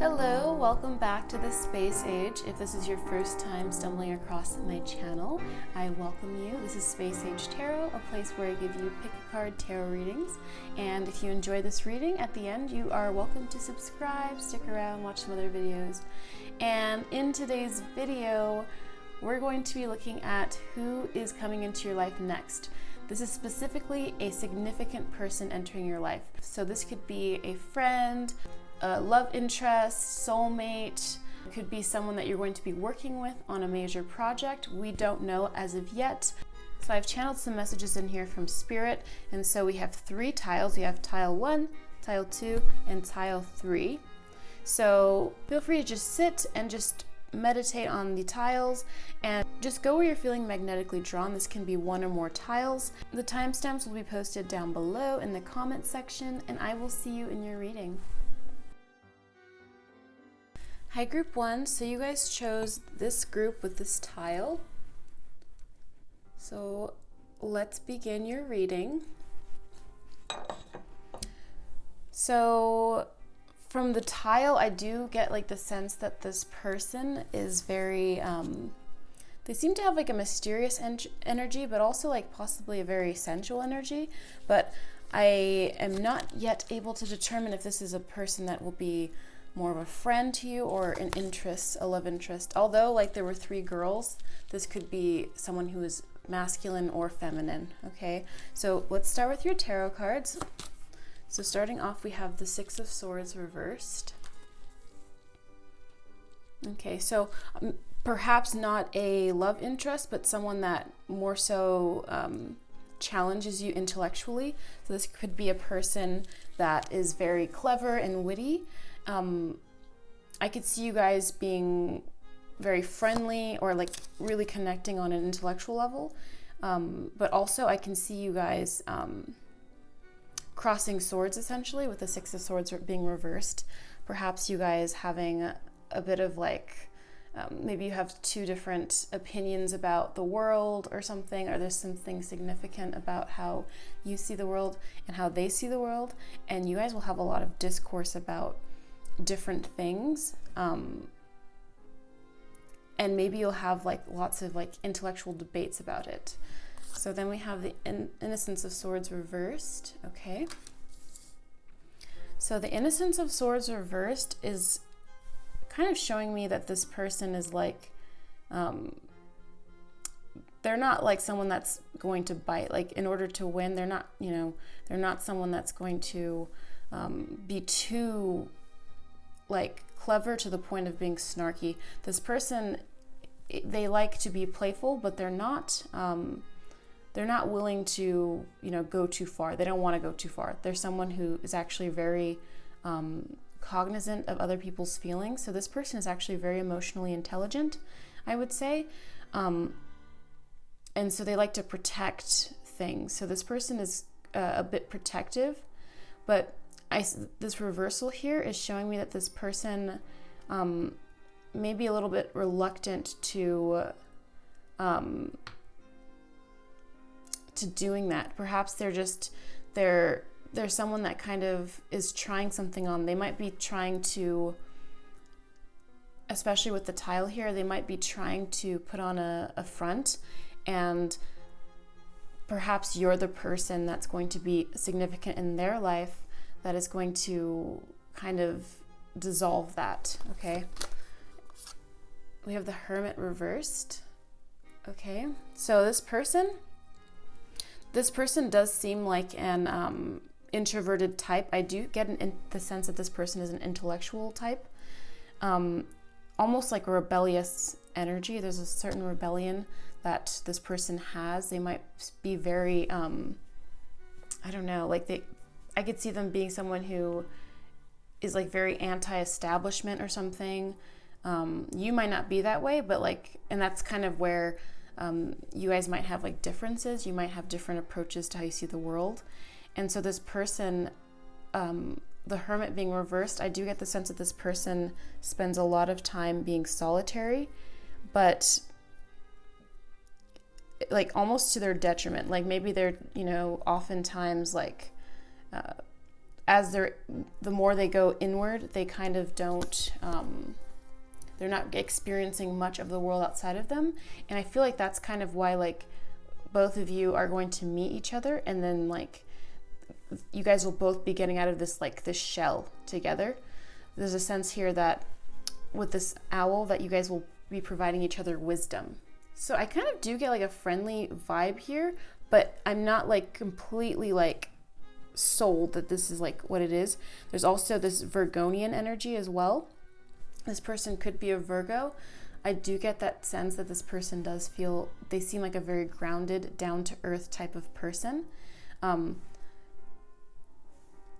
Hello, welcome back to the Space Age. If this is your first time stumbling across my channel, I welcome you. This is Space Age Tarot, a place where I give you pick a card tarot readings. And if you enjoy this reading, at the end you are welcome to subscribe, stick around, watch some other videos. And in today's video, we're going to be looking at who is coming into your life next. This is specifically a significant person entering your life. So this could be a friend, a love interest, soulmate. It could be someone that you're going to be working with on a major project. We don't know as of yet. So I've channeled some messages in here from Spirit, and so we have 3 tiles. We have tile 1, tile 2, and tile 3. So feel free to just sit and just meditate on the tiles and just go where you're feeling magnetically drawn. This can be 1 or more tiles. The timestamps will be posted down below in the comment section, and I will see you in your reading. Hi group 1, so you guys chose this group with this tile. So let's begin your reading. So from the tile, I do get like the sense that this person is very, they seem to have like a mysterious energy, but also like possibly a very sensual energy. But I am not yet able to determine if this is a person that will be more of a friend to you or an interest, a love interest. Although like there were 3 girls, this could be someone who is masculine or feminine, okay? So let's start with your tarot cards. So starting off, we have the 6 of Swords reversed. Okay, so perhaps not a love interest, but someone that more so challenges you intellectually. So this could be a person that is very clever and witty. I could see you guys being very friendly or like really connecting on an intellectual level, but also I can see you guys crossing swords essentially with the 6 of Swords being reversed. Perhaps you guys having a bit of like, maybe you have 2 different opinions about the world or something, or there's something significant about how you see the world and how they see the world, and you guys will have a lot of discourse about different things, and maybe you'll have like lots of like intellectual debates about it. So then we have the Innocence of Swords reversed. Okay, so the Innocence of Swords reversed is kind of showing me that this person is like, they're not like someone that's going to bite. Like in order to win, they're not, you know, they're not someone that's going to be too like clever to the point of being snarky. This person, they like to be playful, but they're not willing to, you know, go too far. They don't want to go too far. They're someone who is actually very cognizant of other people's feelings. So this person is actually very emotionally intelligent, I would say. And so they like to protect things. So this person is a bit protective, but this reversal here is showing me that this person may be a little bit reluctant to doing that. Perhaps they're someone that kind of is trying something on. They might be trying to, especially with the tile here, they might be trying to put on a front, and perhaps you're the person that's going to be significant in their life that is going to kind of dissolve that, okay? We have the Hermit reversed. Okay, so this person does seem like an introverted type. I do get the sense that this person is an intellectual type, almost like a rebellious energy. There's a certain rebellion that this person has. They might be very, I don't know, like I could see them being someone who is like very anti-establishment or something. You might not be that way, but like, and that's kind of where you guys might have like differences. You might have different approaches to how you see the world. And so this person, the Hermit being reversed, I do get the sense that this person spends a lot of time being solitary, but like almost to their detriment. Like maybe they're, you know, oftentimes like the more they go inward, they kind of don't, they're not experiencing much of the world outside of them. And I feel like that's kind of why like both of you are going to meet each other, and then like you guys will both be getting out of this like this shell together. There's a sense here that with this owl that you guys will be providing each other wisdom. So I kind of do get like a friendly vibe here, but I'm not like completely like sold that this is like what it is. There's also this Virgonian energy as well. This person could be a Virgo. I do get that sense that this person does feel, they seem like a very grounded, down to earth type of person. And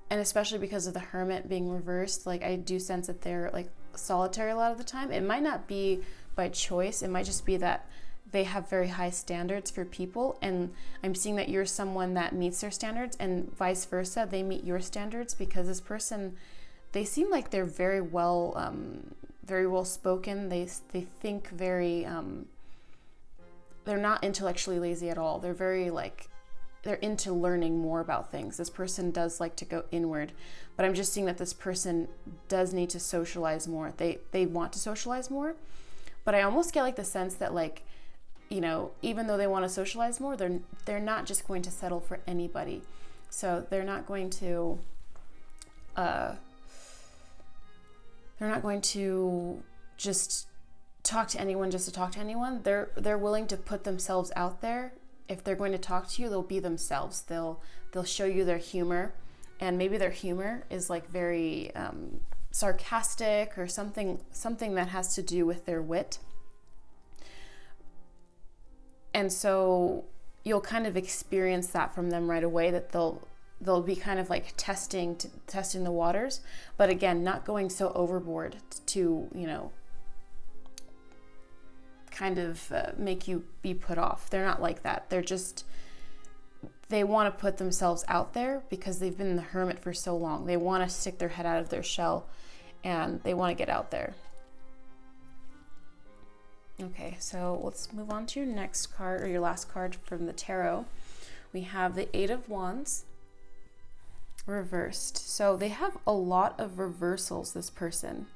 especially because of the Hermit being reversed, like I do sense that they're like solitary a lot of the time. It might not be by choice. It might just be that they have very high standards for people, and I'm seeing that you're someone that meets their standards, and vice versa, they meet your standards, because this person, they seem like they're very well spoken. They think very, they're not intellectually lazy at all. They're very like, they're into learning more about things. This person does like to go inward, but I'm just seeing that this person does need to socialize more. They want to socialize more, but I almost get like the sense that like, you know, even though they want to socialize more, they're not just going to settle for anybody. So they're not going to just talk to anyone just to talk to anyone. They're willing to put themselves out there. If they're going to talk to you, they'll be themselves. They'll show you their humor, and maybe their humor is like very sarcastic or something that has to do with their wit. And so you'll kind of experience that from them right away, that they'll be kind of like testing the waters, but again, not going so overboard to, you know, kind of make you be put off. They're not like that. They want to put themselves out there because they've been in the Hermit for so long. They want to stick their head out of their shell, and they want to get out there. Okay, so let's move on to your next card, or your last card from the tarot. We have the Eight of Wands reversed. So they have a lot of reversals, this person.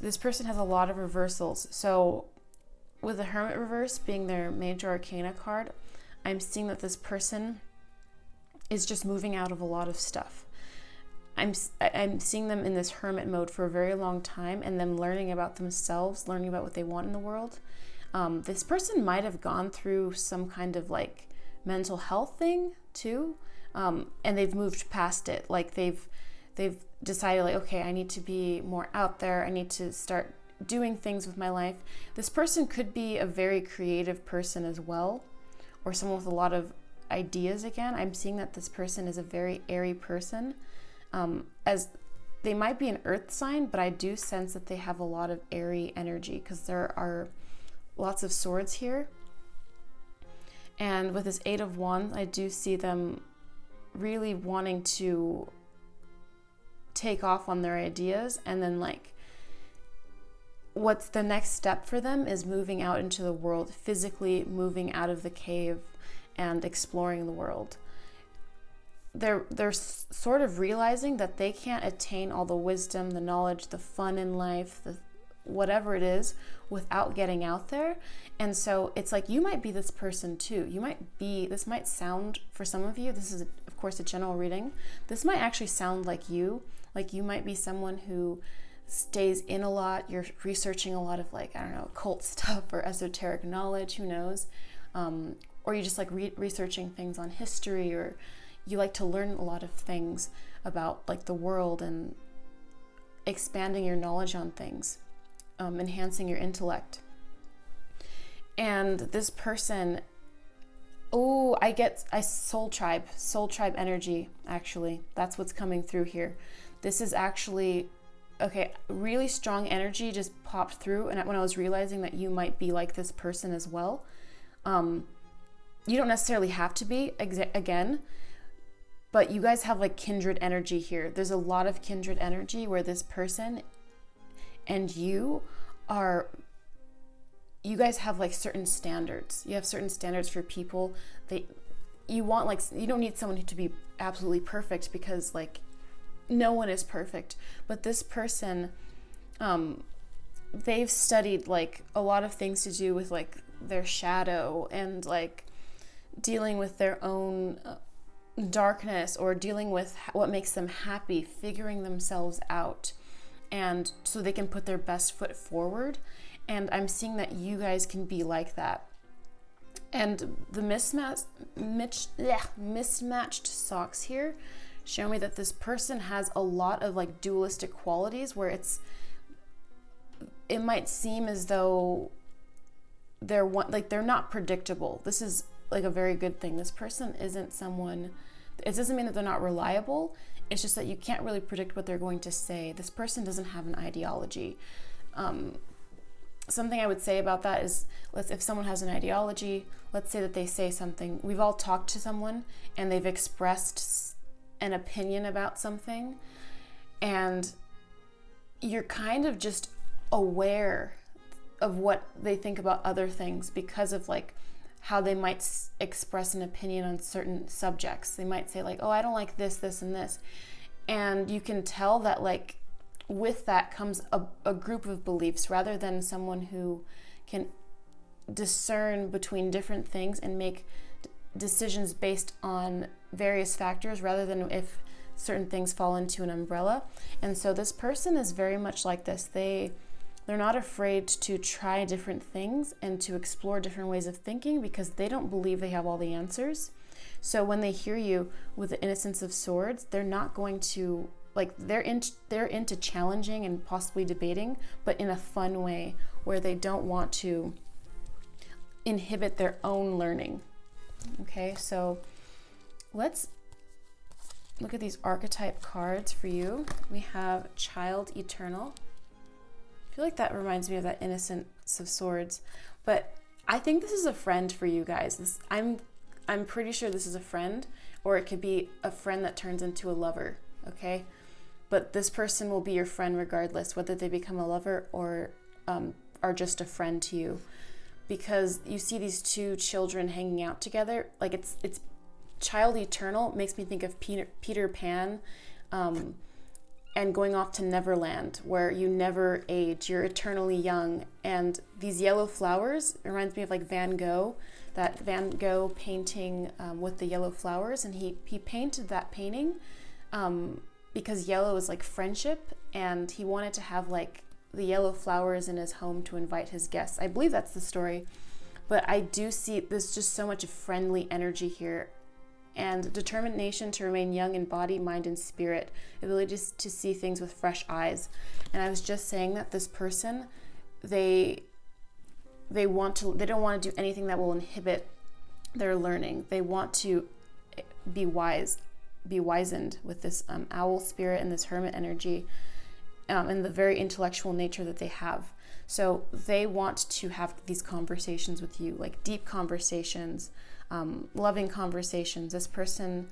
This person has a lot of reversals. So with the Hermit reverse being their major arcana card, I'm seeing that this person is just moving out of a lot of stuff. I'm seeing them in this Hermit mode for a very long time, and them learning about themselves, learning about what they want in the world. This person might have gone through some kind of like mental health thing too, and they've moved past it. Like they've decided like, okay, I need to be more out there. I need to start doing things with my life. This person could be a very creative person as well, or someone with a lot of ideas. Again, I'm seeing that this person is a very airy person. As they might be an earth sign, but I do sense that they have a lot of airy energy because there are lots of swords here. And with this Eight of Wands, I do see them really wanting to take off on their ideas, and then like what's the next step for them is moving out into the world, physically moving out of the cave and exploring the world. They're sort of realizing that they can't attain all the wisdom, the knowledge, the fun in life, the whatever it is, without getting out there. And so it's like, you might be this person too. This might sound, for some of you, this is of course a general reading, this might actually sound like you might be someone who stays in a lot. You're researching a lot of like, I don't know, occult stuff or esoteric knowledge, who knows, or you just like researching things on history, or you like to learn a lot of things about like the world and expanding your knowledge on things, enhancing your intellect. And this person, I soul tribe energy, actually. That's what's coming through here. This is actually, okay, really strong energy just popped through. And when I was realizing that you might be like this person as well, you don't necessarily have to be, again, but you guys have like kindred energy here. There's a lot of kindred energy where this person and you guys have like certain standards. You have certain standards for people. you want, like, you don't need someone to be absolutely perfect, because like no one is perfect. But this person, they've studied like a lot of things to do with like their shadow, and like dealing with their own darkness, or dealing with what makes them happy, figuring themselves out, and so they can put their best foot forward. And I'm seeing that you guys can be like that. And the mismatched socks here show me that this person has a lot of like dualistic qualities, where it might seem as though they're not predictable. This is like a very good thing. This person isn't someone, it doesn't mean that they're not reliable. It's just that you can't really predict what they're going to say. This person doesn't have an ideology. Something I would say about that is, if someone has an ideology, let's say that they say something. We've all talked to someone and they've expressed an opinion about something, and you're kind of just aware of what they think about other things because of like how they might express an opinion on certain subjects. They might say like, oh, I don't like this, this, and this. And you can tell that like with that comes a group of beliefs, rather than someone who can discern between different things and make decisions based on various factors, rather than if certain things fall into an umbrella. And so this person is very much like this. They're not afraid to try different things and to explore different ways of thinking, because they don't believe they have all the answers. So when they hear you with the Innocence of Swords, they're not going to, like, they're into challenging and possibly debating, but in a fun way, where they don't want to inhibit their own learning. Okay, so let's look at these archetype cards for you. We have Child Eternal. I feel like that reminds me of that Innocence of Swords, but I think this is a friend for you guys. I'm pretty sure this is a friend, or it could be a friend that turns into a lover, okay? But this person will be your friend regardless, whether they become a lover or are just a friend to you, because you see these two children hanging out together. Like it's Child Eternal makes me think of Peter Pan, and going off to Neverland, where you never age, you're eternally young. And these yellow flowers, it reminds me of like Van Gogh, that Van Gogh painting with the yellow flowers. And he painted that painting because yellow is like friendship, and he wanted to have like the yellow flowers in his home to invite his guests. I believe that's the story, but I do see there's just so much friendly energy here, and determination to remain young in body, mind, and spirit, ability to see things with fresh eyes. And I was just saying that this person, they don't want to do anything that will inhibit their learning. They want to be wizened with this owl spirit and this hermit energy, and the very intellectual nature that they have. So they want to have these conversations with you, like deep conversations, loving conversations. This person,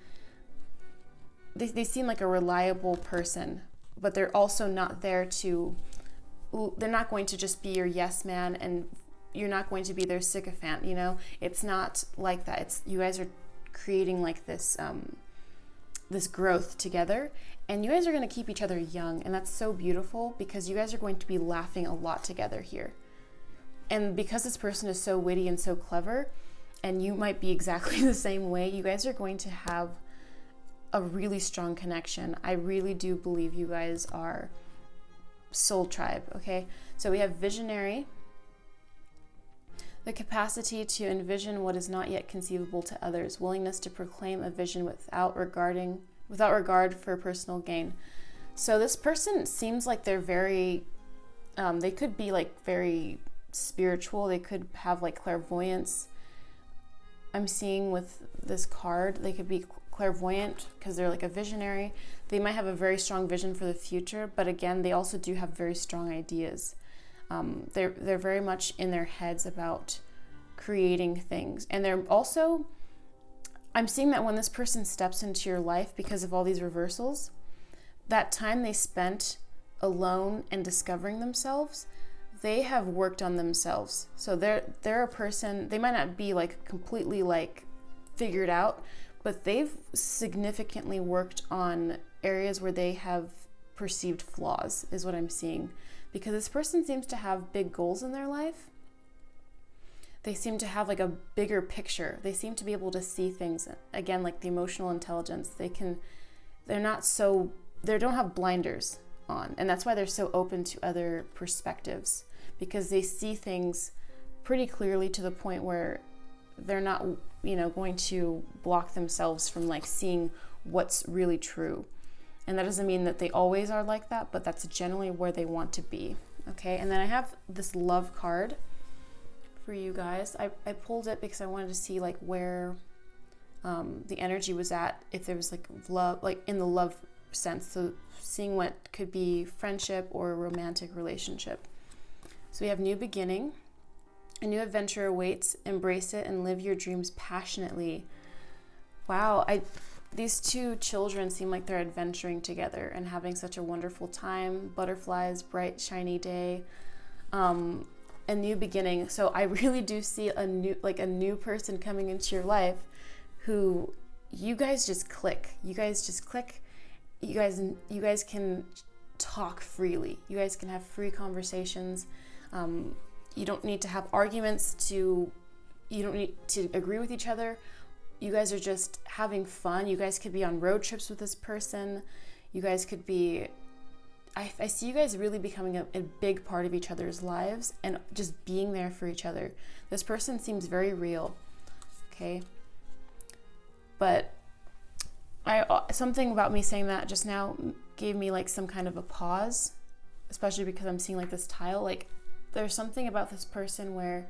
they seem like a reliable person, but they're also not there they're not going to just be your yes man, and you're not going to be their sycophant, you know? It's not like that. You guys are creating like this growth together, and you guys are going to keep each other young, and that's so beautiful, because you guys are going to be laughing a lot together here. And because this person is so witty and so clever, and you might be exactly the same way, you guys are going to have a really strong connection. I really do believe you guys are soul tribe, okay? So we have visionary, the capacity to envision what is not yet conceivable to others, willingness to proclaim a vision without regard for personal gain. So this person seems like they're very, they could be like very spiritual. They could have like clairvoyance. I'm seeing with this card, they could be clairvoyant because they're like a visionary. They might have a very strong vision for the future, but again, they also do have very strong ideas. They're very much in their heads about creating things. And they're also, I'm seeing that when this person steps into your life, because of all these reversals, that time they spent alone and discovering themselves, they have worked on themselves. So they're a person, they might not be like completely like figured out, but they've significantly worked on areas where they have perceived flaws, is what I'm seeing. Because this person seems to have big goals in their life. They seem to have like a bigger picture. They seem to be able to see things, again, like the emotional intelligence. They don't have blinders on. And that's why they're so open to other perspectives, because they see things pretty clearly to the point where they're not, going to block themselves from like seeing what's really true. And that doesn't mean that they always are like that, but that's generally where they want to be. Okay, and then I have this love card for you guys. I pulled it because I wanted to see like where the energy was at, if there was like love, like in the love sense. So seeing what could be friendship or a romantic relationship. So we have new beginning. A new adventure awaits. Embrace it and live your dreams passionately. Wow, these two children seem like they're adventuring together and having such a wonderful time. Butterflies, bright, shiny day. A new beginning. So I really do see a new person coming into your life who you guys just click. You guys can talk freely. You guys can have free conversations. You don't need to have arguments you don't need to agree with each other. You guys are just having fun. You guys could be on road trips with this person. You guys could be, I see you guys really becoming a big part of each other's lives and just being there for each other. This person seems very real, okay? But something about me saying that just now gave me like some kind of a pause, especially because I'm seeing like this tile. Like there's something about this person where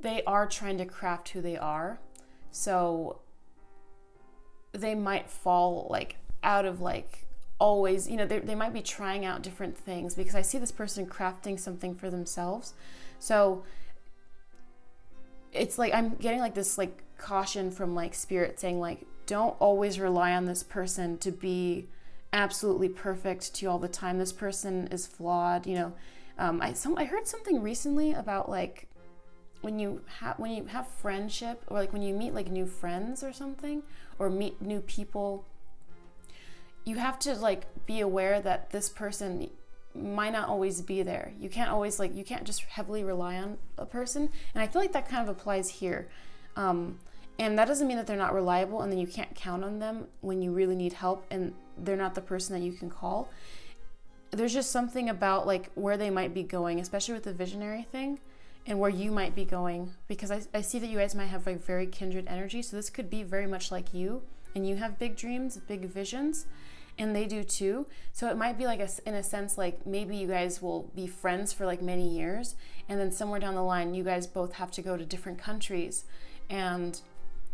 they are trying to craft who they are. So they might fall like out of like always, they might be trying out different things, because I see this person crafting something for themselves. So it's like I'm getting like this like caution from like spirit saying like, don't always rely on this person to be absolutely perfect to you all the time. This person is flawed. I heard something recently about like when you have friendship, or like when you meet like new friends or something, or meet new people, you have to like be aware that this person might not always be there. You can't just heavily rely on a person. And I feel like that kind of applies here. And that doesn't mean that they're not reliable and then you can't count on them when you really need help and they're not the person that you can call. There's just something about like where they might be going, especially with the visionary thing, and where you might be going, because I see that you guys might have like very kindred energy. So this could be very much like you, and you have big dreams, big visions, and they do too. So it might be like in a sense, like maybe you guys will be friends for like many years, and then somewhere down the line, you guys both have to go to different countries, and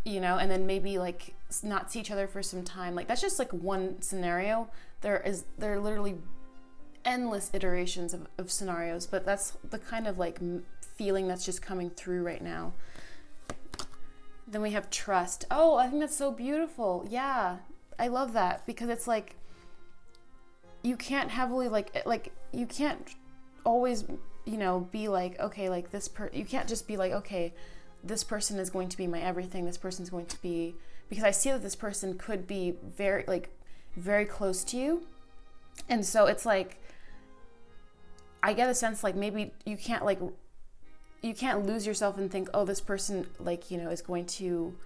and then maybe like not see each other for some time. Like that's just like one scenario. There are literally endless iterations of scenarios, but that's the kind of like feeling that's just coming through right now. Then we have trust. Oh, I think that's so beautiful. Yeah, I love that, because it's like you can't heavily like you can't always be like, okay, like you can't just be like, okay, this person is going to be my everything. This person's going to be, because I see that this person could be very close to you, and so it's like I get a sense like maybe you can't lose yourself and think, oh, this person is going to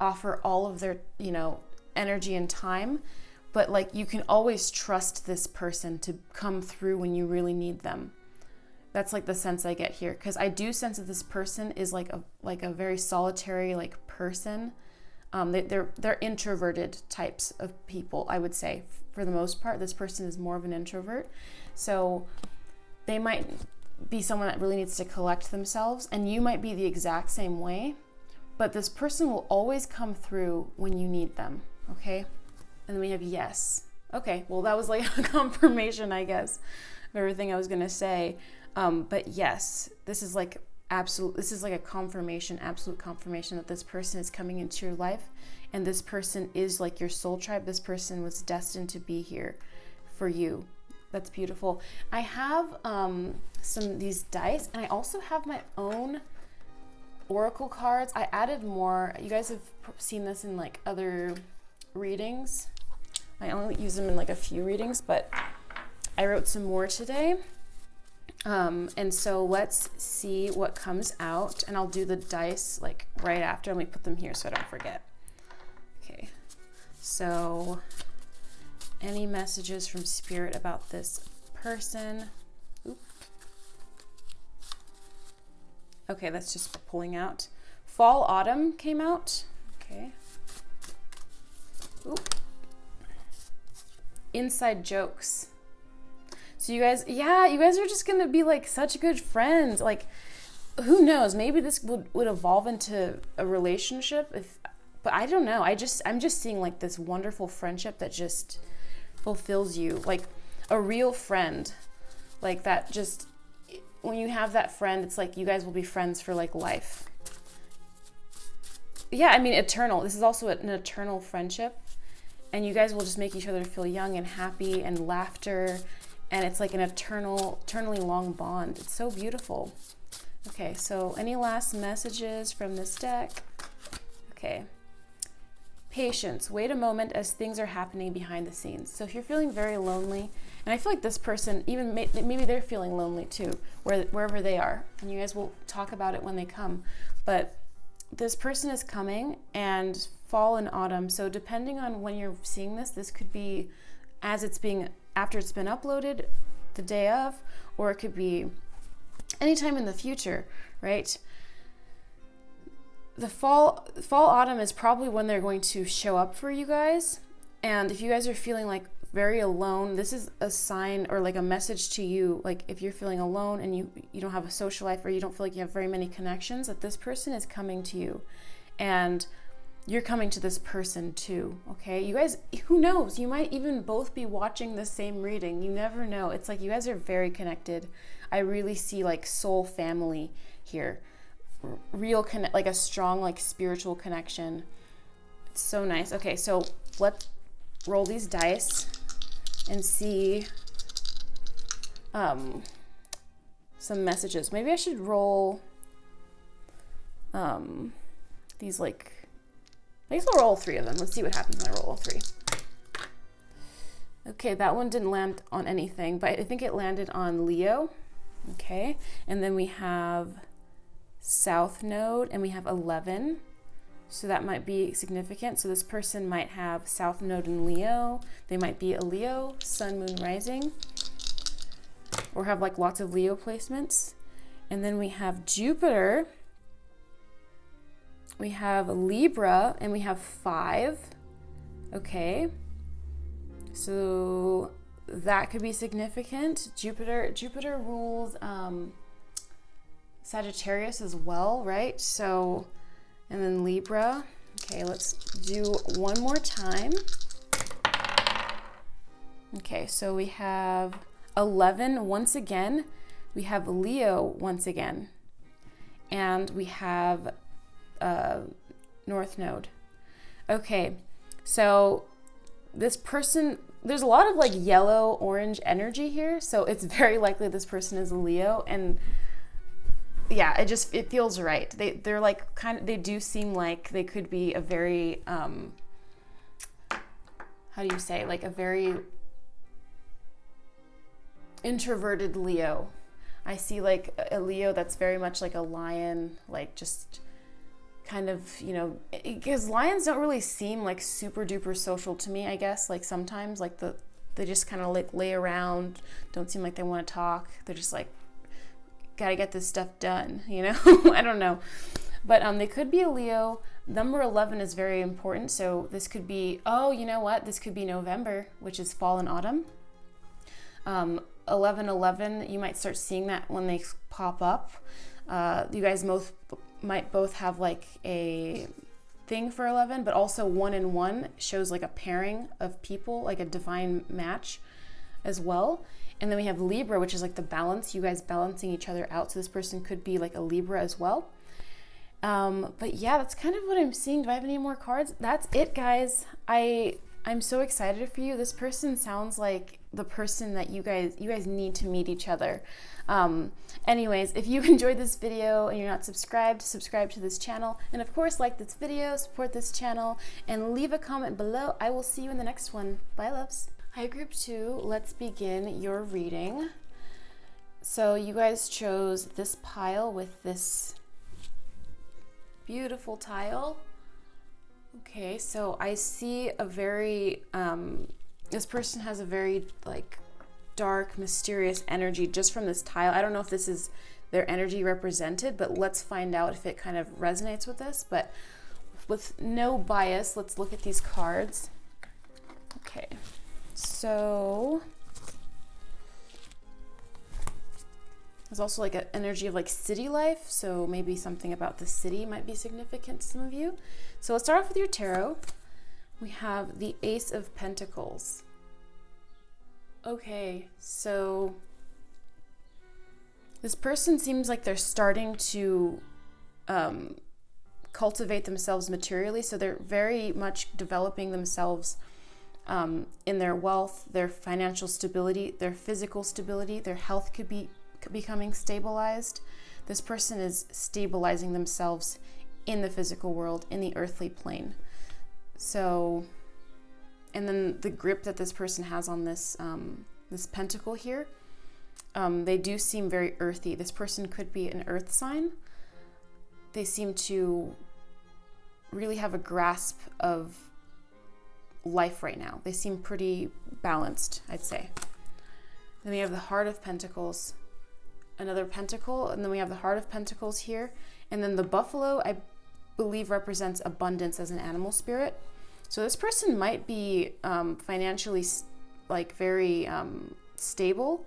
offer all of their energy and time, but like you can always trust this person to come through when you really need them. That's like the sense I get here, because I do sense that this person is like a very solitary like person. They're introverted types of people, I would say. For the most part, this person is more of an introvert. So they might be someone that really needs to collect themselves, and you might be the exact same way, but this person will always come through when you need them, okay? And then we have yes. Okay, well that was like a confirmation, I guess, of everything I was gonna say. But yes, this is like a confirmation, absolute confirmation that this person is coming into your life, and this person is like your soul tribe. This person was destined to be here for you. That's beautiful. I have these dice, and I also have my own oracle cards. I added more. You guys have seen this in like other readings. I only use them in like a few readings, but I wrote some more today. And so let's see what comes out, and I'll do the dice like right after, and we put them here so I don't forget. Okay, so any messages from Spirit about this person? Oop. Okay, that's just pulling out. Fall, autumn came out. Okay. Oop. Inside jokes. So you guys, yeah, you guys are just going to be like such good friends. Like, who knows? Maybe this would evolve into a relationship but I don't know. I'm just seeing like this wonderful friendship that just fulfills you. Like a real friend. Like that just, when you have that friend, it's like you guys will be friends for like life. Yeah, I mean, eternal. This is also an eternal friendship. And you guys will just make each other feel young and happy and laughter. And it's like an eternally long bond. It's so beautiful. Okay, so any last messages from this deck? Okay. Patience. Wait a moment as things are happening behind the scenes. So if you're feeling very lonely, and I feel like this person, even maybe they're feeling lonely too, wherever they are. And you guys will talk about it when they come. But this person is coming, and fall and autumn. So depending on when you're seeing this, this could be after it's been uploaded, the day of, or it could be anytime in the future, right? The fall, autumn is probably when they're going to show up for you guys. And if you guys are feeling like very alone, this is a sign or like a message to you. Like if you're feeling alone and you don't have a social life, or you don't feel like you have very many connections, that this person is coming to you. And you're coming to this person too, okay? You guys, who knows? You might even both be watching the same reading. You never know. It's like you guys are very connected. I really see like soul family here. Real connect, like a strong like spiritual connection. It's so nice. Okay, so let's roll these dice and see some messages. Maybe I should roll these like, I guess I'll roll 3 of them. Let's see what happens when I roll all 3. Okay, that one didn't land on anything, but I think it landed on Leo. Okay, and then we have South Node, and we have 11. So that might be significant. So this person might have South Node in Leo. They might be a Leo, Sun, Moon, Rising, or have like lots of Leo placements. And then we have Jupiter. We have Libra, and we have 5. Okay. So that could be significant. Jupiter rules Sagittarius as well, right? So, and then Libra. Okay, let's do one more time. Okay, so we have 11 once again. We have Leo once again. And we have North Node. Okay, so this person, there's a lot of like yellow orange energy here, so it's very likely this person is a Leo. And yeah, it feels right. They're like they do seem like they could be a very how do you say, like a very introverted Leo. I see like a Leo that's very much like a lion, like just kind of, you know, because lions don't really seem like super duper social to me, I guess. Like sometimes like they just kind of like lay around, don't seem like they want to talk. They're just like, gotta get this stuff done, you know? I don't know. But they could be a Leo. Number 11 is very important. So this could be, oh, you know what? This could be November, which is fall and autumn. 11, you might start seeing that when they pop up. You guys might both have like a thing for 11, but also 1 and 1 shows like a pairing of people, like a divine match as well. And then we have Libra, which is like the balance, you guys balancing each other out. So this person could be like a Libra as well. But yeah, that's kind of what I'm seeing. Do I have any more cards? That's it, guys. I I'm so excited for you. This person sounds like the person that you guys need to meet each other. Anyways, if you enjoyed this video and you're not subscribed, subscribe to this channel. And of course, like this video, support this channel, and leave a comment below. I will see you in the next one. Bye, loves. Hi, group 2. Let's begin your reading. So you guys chose this pile with this beautiful tile. Okay, so I see a very, this person has a very like dark, mysterious energy just from this tile. I don't know if this is their energy represented, but let's find out if it kind of resonates with this. But with no bias, let's look at these cards. Okay, so there's also like an energy of like city life, so maybe something about the city might be significant to some of you. So let's start off with your tarot. We have the Ace of Pentacles. Okay, so this person seems like they're starting to cultivate themselves materially, so they're very much developing themselves in their wealth, their financial stability, their physical stability, their health could be becoming stabilized. This person is stabilizing themselves in the physical world, in the earthly plane. So, and then the grip that this person has on this this pentacle here, they do seem very earthy. This person could be an earth sign. They seem to really have a grasp of life right now. They seem pretty balanced, I'd say. Then we have the Heart of Pentacles, another pentacle, and then we have the Heart of Pentacles here, and then the buffalo I believe represents abundance as an animal spirit. So this person might be financially like very stable.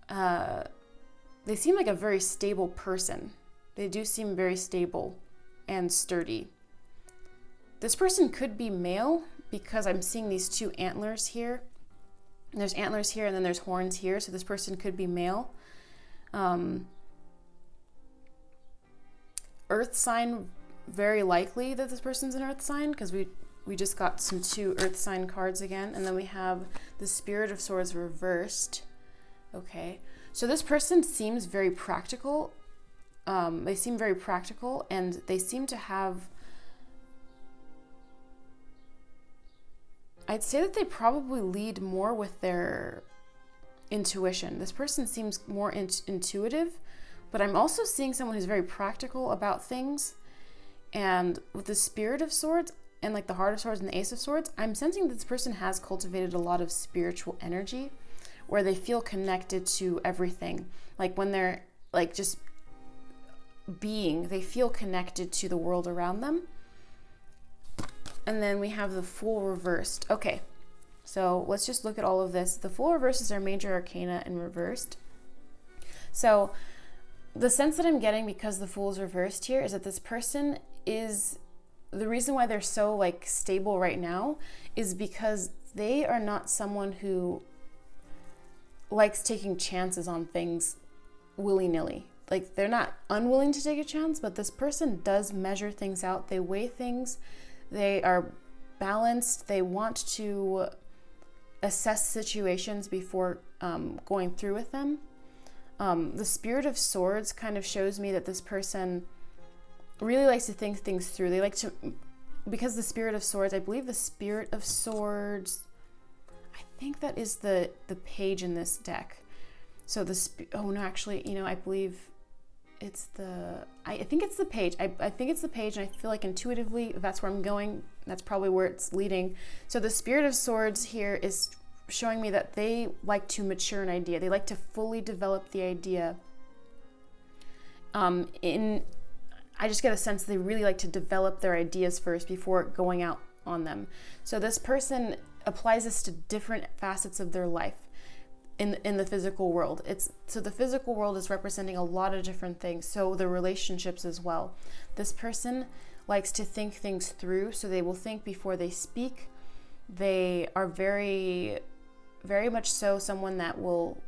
They seem like a very stable person. They do seem very stable and sturdy. This person could be male because I'm seeing these two antlers here. There's antlers here and then there's horns here, so this person could be male. Earth sign, very likely that this person's an earth sign, because we just got some 2 earth sign cards again. And then we have the Spirit of Swords reversed. Okay, so this person seems very practical. They seem very practical, and they seem to have, I'd say that they probably lead more with their intuition. This person seems more intuitive, but I'm also seeing someone who's very practical about things. And with the Spirit of Swords and like the Heart of Swords and the Ace of Swords, I'm sensing that this person has cultivated a lot of spiritual energy where they feel connected to everything. Like when they're like just being, they feel connected to the world around them. And then we have the Fool reversed. Okay, so let's just look at all of this. The Fool reversed is our major arcana in reversed. So the sense that I'm getting, because the Fool is reversed here, is that this person is, the reason why they're so like stable right now is because they are not someone who likes taking chances on things willy-nilly. Like, they're not unwilling to take a chance, but this person does measure things out. They weigh things. They are balanced. They want to assess situations before going through with them. The Spirit of Swords kind of shows me that this person really likes to think things through. They like to, because the Spirit of Swords, I believe the Spirit of Swords, I think that is the page in this deck. So oh no, actually, you know, I believe it's I think it's the page. I think it's the page, and I feel like intuitively that's where I'm going. That's probably where it's leading. So the Spirit of Swords here is showing me that they like to mature an idea. They like to fully develop the idea. I just get a sense they really like to develop their ideas first before going out on them. So this person applies this to different facets of their life in the physical world. So the physical world is representing a lot of different things. So the relationships as well. This person likes to think things through, so they will think before they speak. They are very, very much so someone that will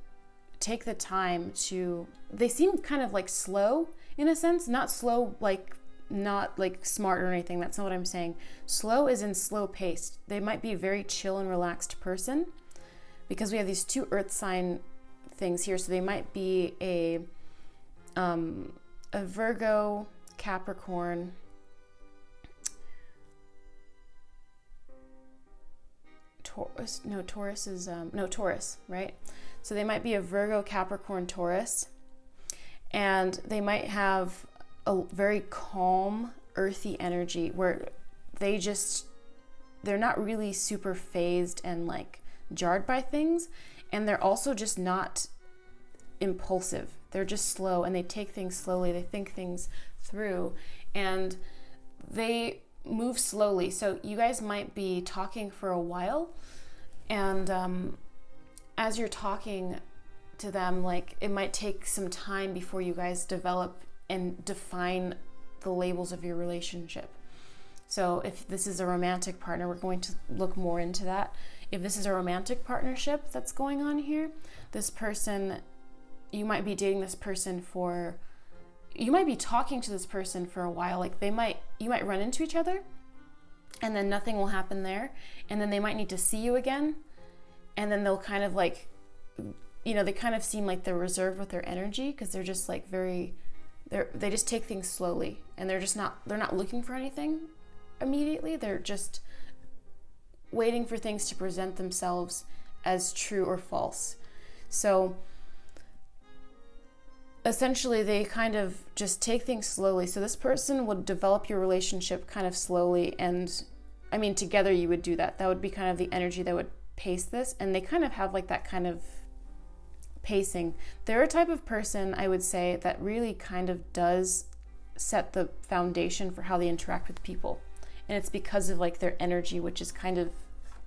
take the time to, they seem kind of like slow in a sense, not slow like not like smart or anything. That's not what I'm saying. Slow is in slow paced. They might be a very chill and relaxed person because we have these 2 earth sign things here. So they might be a Virgo, Capricorn, Taurus, right? So they might be a Virgo, Capricorn, Taurus, and they might have a very calm, earthy energy where they're not really super phased and like jarred by things, and they're also just not impulsive. They're just slow, and they take things slowly. They think things through, and they move slowly. So you guys might be talking for a while, and as you're talking to them, like it might take some time before you guys develop and define the labels of your relationship. So if this is a romantic partner, we're going to look more into that. If this is a romantic partnership that's going on here, this person, you might be dating this person you might be talking to this person for a while. Like you might run into each other, and then nothing will happen there, and then they might need to see you again, and then they'll kind of like, they kind of seem like they're reserved with their energy because they're just like they just take things slowly, and they're not looking for anything immediately. They're just waiting for things to present themselves as true or false. So essentially they kind of just take things slowly. So this person would develop your relationship kind of slowly, and I mean together you would do that. That would be kind of the energy that would pace this, and they kind of have like that kind of pacing. They're a type of person, I would say, that really kind of does set the foundation for how they interact with people, and it's because of like their energy, which is kind of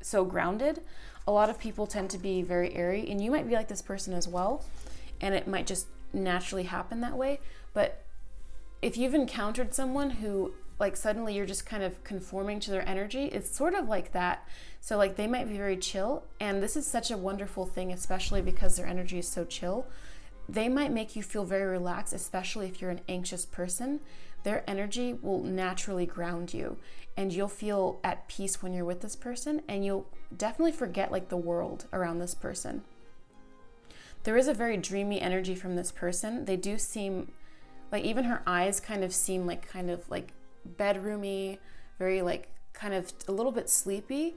so grounded. A lot of people tend to be very airy, and you might be like this person as well, and it might just naturally happen that way. But if you've encountered someone who like suddenly you're just kind of conforming to their energy, it's sort of like that. So like they might be very chill, and this is such a wonderful thing, especially because their energy is so chill. They might make you feel very relaxed, especially if you're an anxious person. Their energy will naturally ground you, and you'll feel at peace when you're with this person, and you'll definitely forget like the world around this person. There is a very dreamy energy from this person. They do seem like, even her eyes kind of seem like bedroomy, very like kind of a little bit sleepy,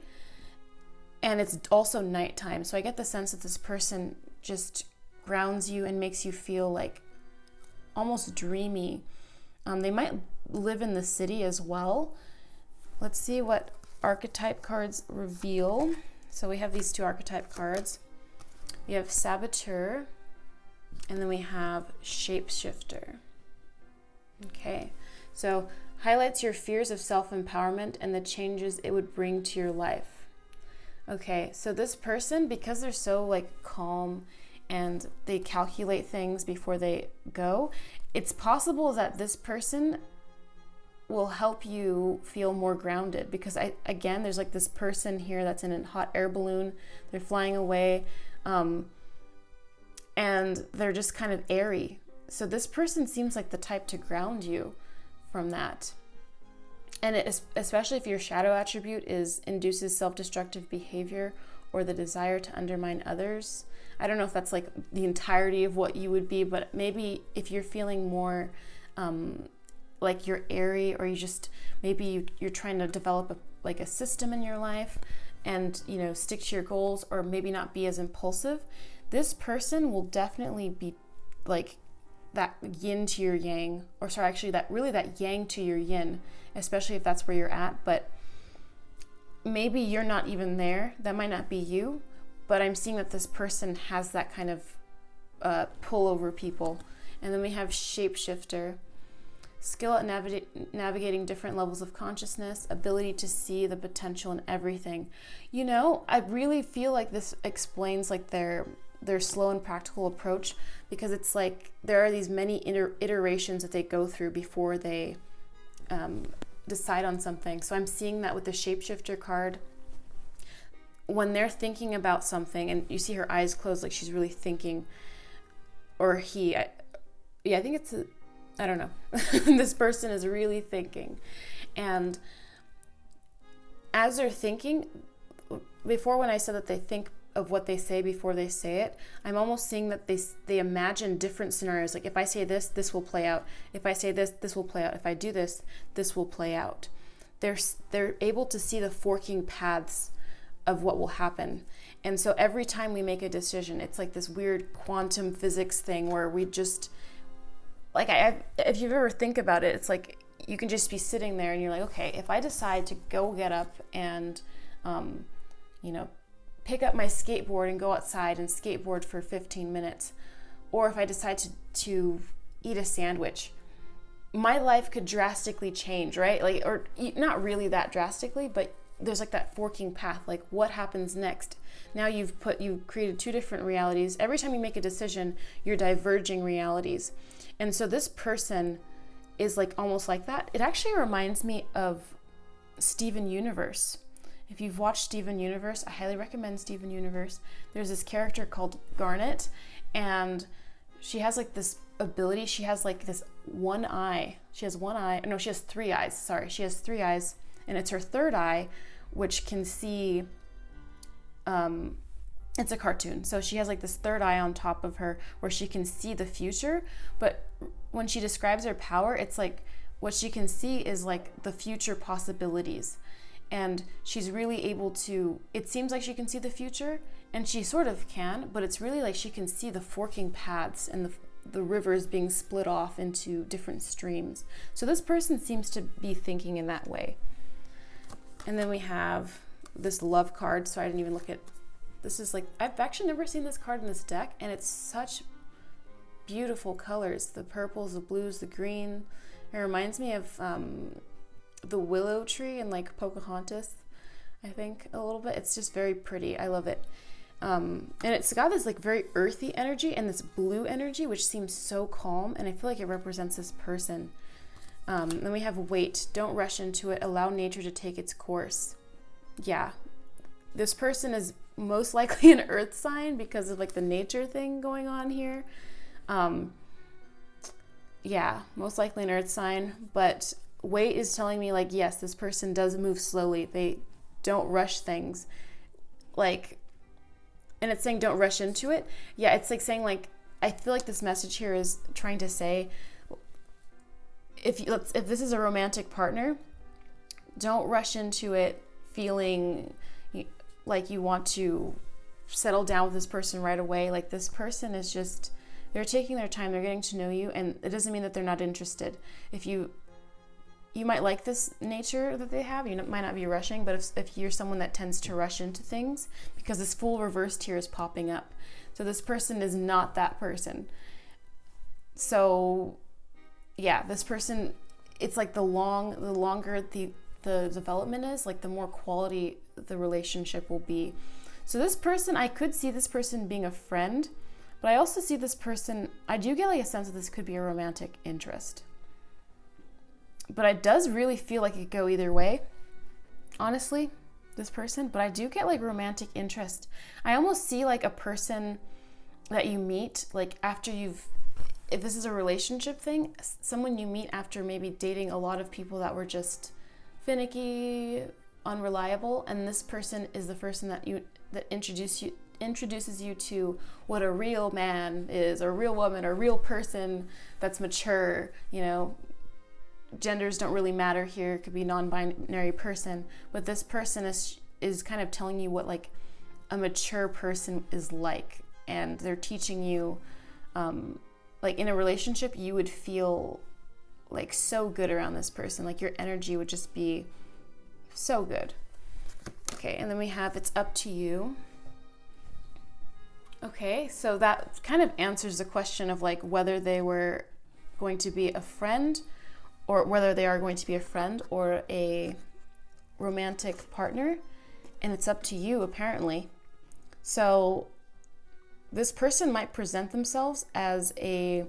and it's also nighttime. So I get the sense that this person just grounds you and makes you feel like almost dreamy. They might live in the city as well. Let's see what archetype cards reveal. So we have these 2 archetype cards. We have Saboteur, and then we have Shapeshifter. Okay, so highlights your fears of self-empowerment and the changes it would bring to your life. Okay, so this person, because they're so like calm and they calculate things before they go, it's possible that this person will help you feel more grounded, because there's like this person here that's in a hot air balloon. They're flying away, and they're just kind of airy. So this person seems like the type to ground you from that. And especially if your shadow attribute induces self-destructive behavior or the desire to undermine others. I don't know if that's like the entirety of what you would be, but maybe if you're feeling more like you're airy, or you're trying to develop a system in your life and stick to your goals, or maybe not be as impulsive, this person will definitely be like that yin to your yang, or sorry, actually that yang to your yin, especially if that's where you're at. But maybe you're not even there. That might not be you, but I'm seeing that this person has that kind of pull over people. And then we have Shapeshifter. Skill at navigating different levels of consciousness, ability to see the potential in everything. I really feel like this explains like their slow and practical approach, because it's like there are these many iterations that they go through before they decide on something. So I'm seeing that with the Shapeshifter card. When they're thinking about something, and you see her eyes closed, like she's really thinking, or I think it's I don't know. This person is really thinking. And as they're thinking, before when I said that they think of what they say before they say it, I'm almost seeing that they imagine different scenarios. Like if I say this, this will play out. If I say this, this will play out. If I do this, this will play out. They're able to see the forking paths of what will happen. And so every time we make a decision, it's like this weird quantum physics thing where we just, like, if you ever think about it, it's like you can just be sitting there and you're like, okay, if I decide to go get up and, pick up my skateboard and go outside and skateboard for 15 minutes, or if I decide to eat a sandwich, my life could drastically change, right? Like, or not really that drastically, but there's like that forking path, like what happens next? Now you've created two different realities. Every time you make a decision, you're diverging realities. And so this person is like almost like that. It actually reminds me of Steven Universe. If you've watched Steven Universe, I highly recommend Steven Universe. There's this character called Garnet, and she has like this ability. She has like this one eye. She has one eye. No, she has three eyes. Sorry, she has three eyes, and it's her third eye, which can see. It's a cartoon. So she has like this third eye on top of her where she can see the future. But when she describes her power, it's like what she can see is like the future possibilities. And she's really able to, it seems like she can see the future, and she sort of can, but it's really like she can see the forking paths and the rivers being split off into different streams. So this person seems to be thinking in that way. And then we have this love card. So I didn't even look at, this is like, I've actually never seen this card in this deck, and it's such beautiful colors. The purples, the blues, the green. It reminds me of the willow tree in like Pocahontas, I think, a little bit. It's just very pretty. I love it. And it's got this like very earthy energy and this blue energy, which seems so calm. And I feel like it represents this person. Then we have wait, don't rush into it. Allow nature to take its course. Yeah, this person is most likely an earth sign because of like the nature thing going on here. Yeah, most likely an earth sign, but wait is telling me like, yes, this person does move slowly. They don't rush things. Like, and it's saying don't rush into it. Yeah, it's like saying like, I feel like this message here is trying to say, if this is a romantic partner, don't rush into it feeling like you want to settle down with this person right away. Like this person is just, they're taking their time, they're getting to know you, and it doesn't mean that they're not interested. If you might like this nature that they have, you might not be rushing, but if you're someone that tends to rush into things, because this full reversed here is popping up. So this person is not that person. So yeah, this person, it's like the longer the development is, like the more quality the relationship will be. So this person, I could see this person being a friend, but I also see this person, I do get like a sense that this could be a romantic interest. But it does really feel like it could go either way, honestly, this person. But I do get like romantic interest. I almost see like a person that you meet, like after if this is a relationship thing, someone you meet after maybe dating a lot of people that were just finicky, unreliable, and this person is the person that introduces you to what a real man is, or a real woman, or a real person that's mature, genders don't really matter here. It could be non-binary person, but this person is kind of telling you what like a mature person is like, and they're teaching you like in a relationship you would feel like so good around this person, like your energy would just be so good. Okay, and then we have it's up to you. Okay, so that kind of answers the question of like whether they were going to be a friend, or whether they are going to be a friend or a romantic partner, and it's up to you apparently. So this person might present themselves as a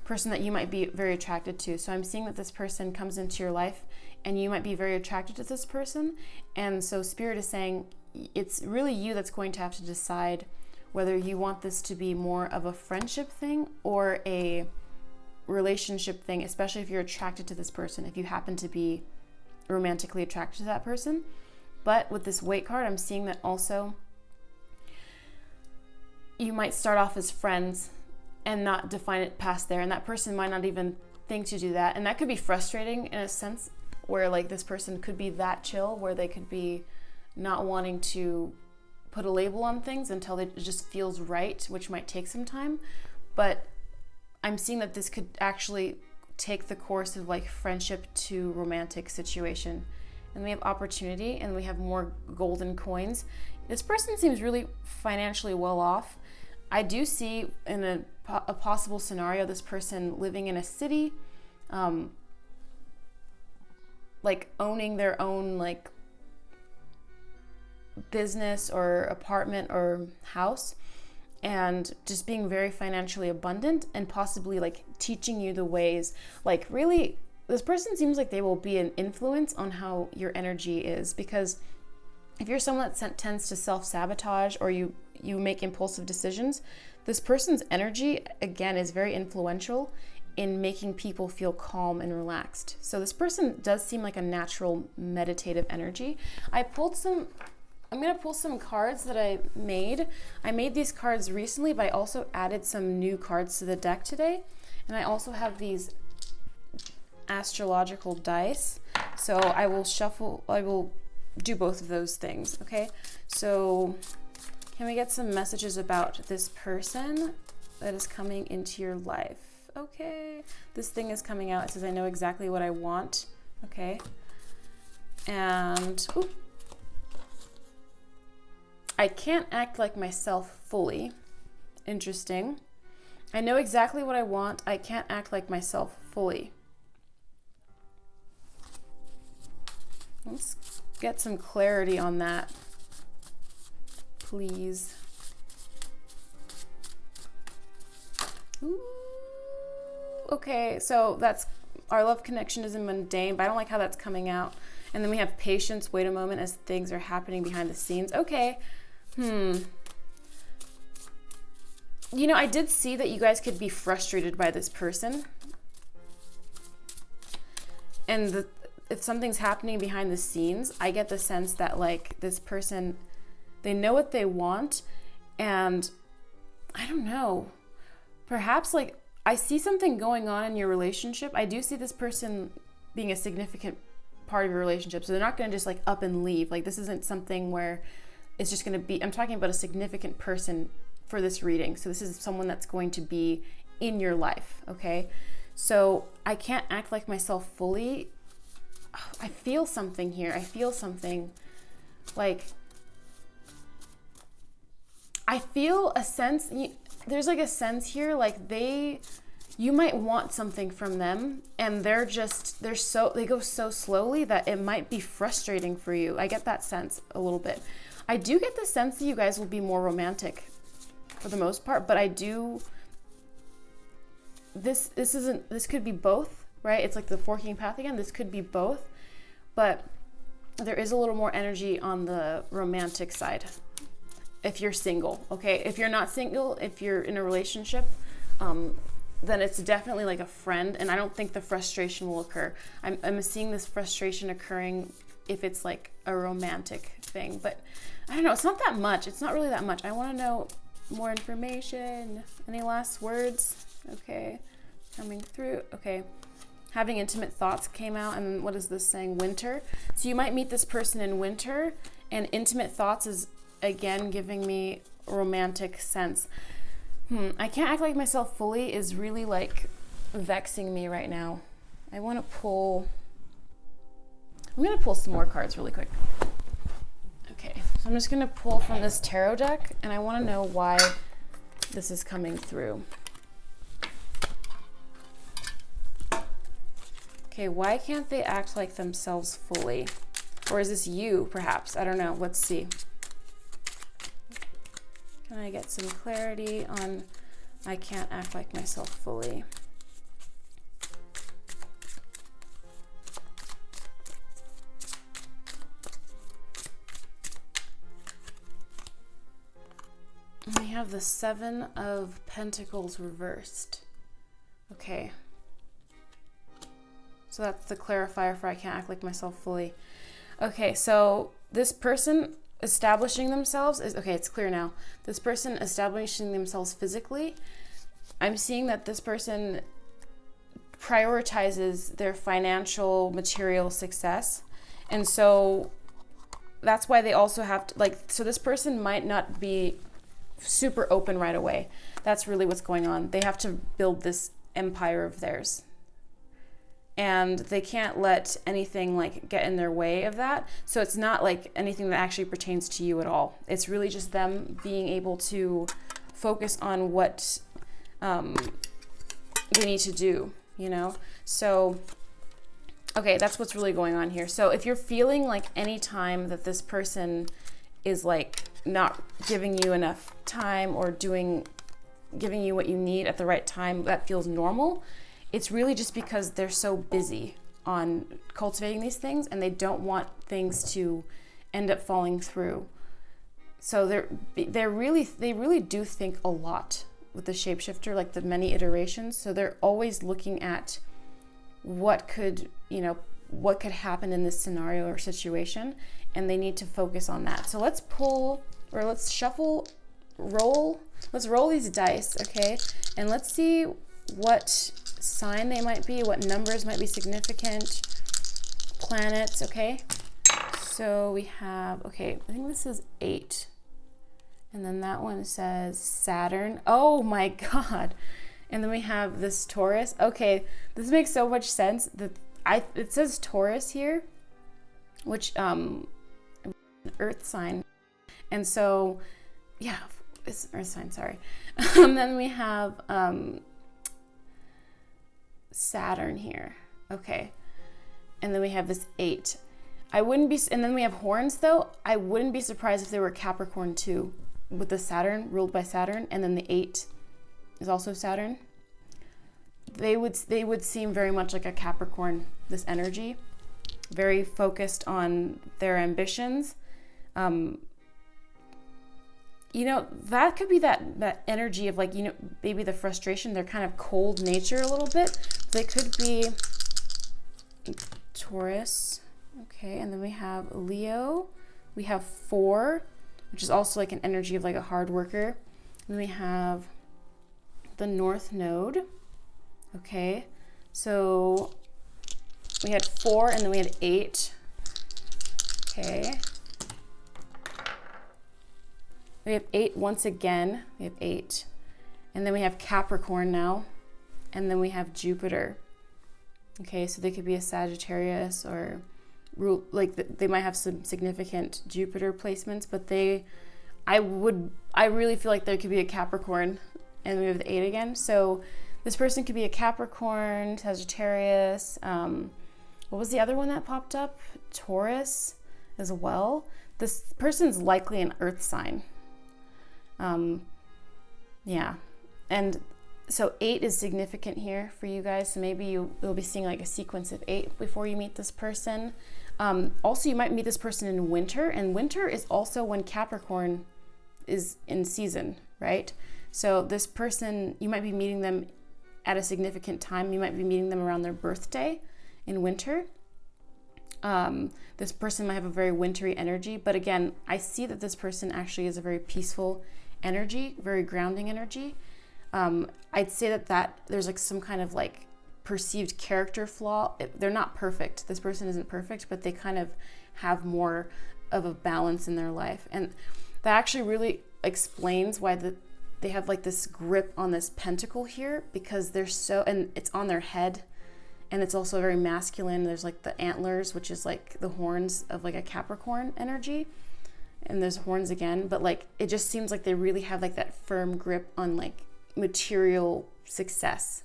person that you might be very attracted to. So I'm seeing that this person comes into your life and you might be very attracted to this person, and so Spirit is saying it's really you that's going to have to decide whether you want this to be more of a friendship thing or a relationship thing, especially if you're attracted to this person, if you happen to be romantically attracted to that person. But with this Weight card, I'm seeing that also you might start off as friends and not define it past there, and that person might not even think to do that, and that could be frustrating in a sense where like this person could be that chill where they could be not wanting to put a label on things until it just feels right, which might take some time. But I'm seeing that this could actually take the course of like friendship to romantic situation. And we have opportunity, and we have more golden coins. This person seems really financially well off. I do see in a possible scenario this person living in a city, like owning their own like business or apartment or house, and just being very financially abundant, and possibly like teaching you the ways, like really this person seems like they will be an influence on how your energy is, because if you're someone that tends to self-sabotage or you make impulsive decisions, this person's energy again is very influential in making people feel calm and relaxed. So this person does seem like a natural meditative energy. I'm gonna pull some cards that I made. I made these cards recently, but I also added some new cards to the deck today. And I also have these astrological dice. So I will do both of those things, okay? So can we get some messages about this person that is coming into your life? Okay, this thing is coming out. It says, I know exactly what I want, okay? And, ooh, I can't act like myself fully. Interesting. I know exactly what I want. I can't act like myself fully. Let's get some clarity on that, please. Ooh. Okay, so that's our love connection isn't mundane, but I don't like how that's coming out. And then we have patience, wait a moment as things are happening behind the scenes. Okay. You know, I did see that you guys could be frustrated by this person. And if something's happening behind the scenes, I get the sense that like this person, they know what they want, and I don't know, perhaps like I see something going on in your relationship. I do see this person being a significant part of your relationship. So they're not going to just like up and leave. Like this isn't something where it's just going to be, I'm talking about a significant person for this reading. So this is someone that's going to be in your life. Okay. So I can't act like myself fully. I feel something here. I feel something like, I feel a sense, there's like a sense here, like you might want something from them, and they go so slowly that it might be frustrating for you. I get that sense a little bit. I do get the sense that you guys will be more romantic for the most part, but this could be both, right? It's like the forking path again. This could be both, but there is a little more energy on the romantic side if you're single, okay? If you're not single, if you're in a relationship, then it's definitely like a friend, and I don't think the frustration will occur. I'm seeing this frustration occurring if it's like a romantic thing, but I don't know, it's not that much. It's not really that much. I want to know more information. Any last words? Okay, coming through. Okay, having intimate thoughts came out, and what is this saying? Winter. So you might meet this person in winter, and intimate thoughts is again giving me romantic sense. I can't act like myself fully is really like vexing me right now. I'm going to pull some more cards really quick. Okay, so I'm just going to pull from this tarot deck, and I want to know why this is coming through. Okay, why can't they act like themselves fully? Or is this you, perhaps? I don't know. Let's see. Can I get some clarity on I can't act like myself fully? We have the 7 of Pentacles reversed. Okay, So that's the clarifier for I can't act like myself fully. Okay, so this person establishing themselves is, okay, it's clear now. This person establishing themselves physically, I'm seeing that this person prioritizes their financial, material success. And so that's why they also have to, like, so this person might not be super open right away. That's really what's going on. They have to build this empire of theirs. And they can't let anything like get in their way of that. So it's not like anything that actually pertains to you at all. It's really just them being able to focus on what they need to do, you know? So, okay, that's what's really going on here. So if you're feeling like any time that this person is like not giving you enough time or giving you what you need at the right time, that feels normal. It's really just because they're so busy on cultivating these things and they don't want things to end up falling through. So they really do think a lot with the shapeshifter, like the many iterations. So they're always looking at what could happen in this scenario or situation, and they need to focus on that. So let's roll these dice, okay? And let's see what sign they might be, what numbers might be significant, planets, okay? So we have, okay, I think this is 8. And then that one says Saturn. Oh my God. And then we have this Taurus. Okay, this makes so much sense. It says Taurus here, which earth sign. And so, yeah, it's earth sign, sorry. Then we have Saturn here. Okay. And then we have this 8. And then we have horns though. I wouldn't be surprised if they were Capricorn too, with the Saturn, ruled by Saturn, and then the 8 is also Saturn. They would seem very much like a Capricorn, this energy, very focused on their ambitions. That could be that energy of like, maybe the frustration, their kind of cold nature a little bit. They could be Taurus. Okay, and then we have Leo. We have 4, which is also like an energy of like a hard worker. And then we have the North Node. Okay, so we had 4 and then we had 8. Okay. We have 8 once again. We have 8. And then we have Capricorn now. And then we have Jupiter. Okay, so they could be a Sagittarius or they might have some significant Jupiter placements, but I really feel like there could be a Capricorn, and we have the 8 again. So this person could be a Capricorn, Sagittarius. What was the other one that popped up? Taurus as well. This person's likely an earth sign. Yeah. And so 8 is significant here for you guys. So maybe you'll be seeing like a sequence of 8 before you meet this person. Also, you might meet this person in winter, and winter is also when Capricorn is in season, right? So this person, you might be meeting them at a significant time. You might be meeting them around their birthday in winter. This person might have a very wintry energy, but again, I see that this person actually is a very peaceful energy, very grounding energy. I'd say that there's like some kind of like perceived character flaw. They're not perfect. This person isn't perfect, but they kind of have more of a balance in their life. And that actually really explains why they have like this grip on this pentacle here, because and it's on their head, and it's also very masculine. There's like the antlers, which is like the horns of like a Capricorn energy. And there's horns again, but like, it just seems like they really have like that firm grip on like material success.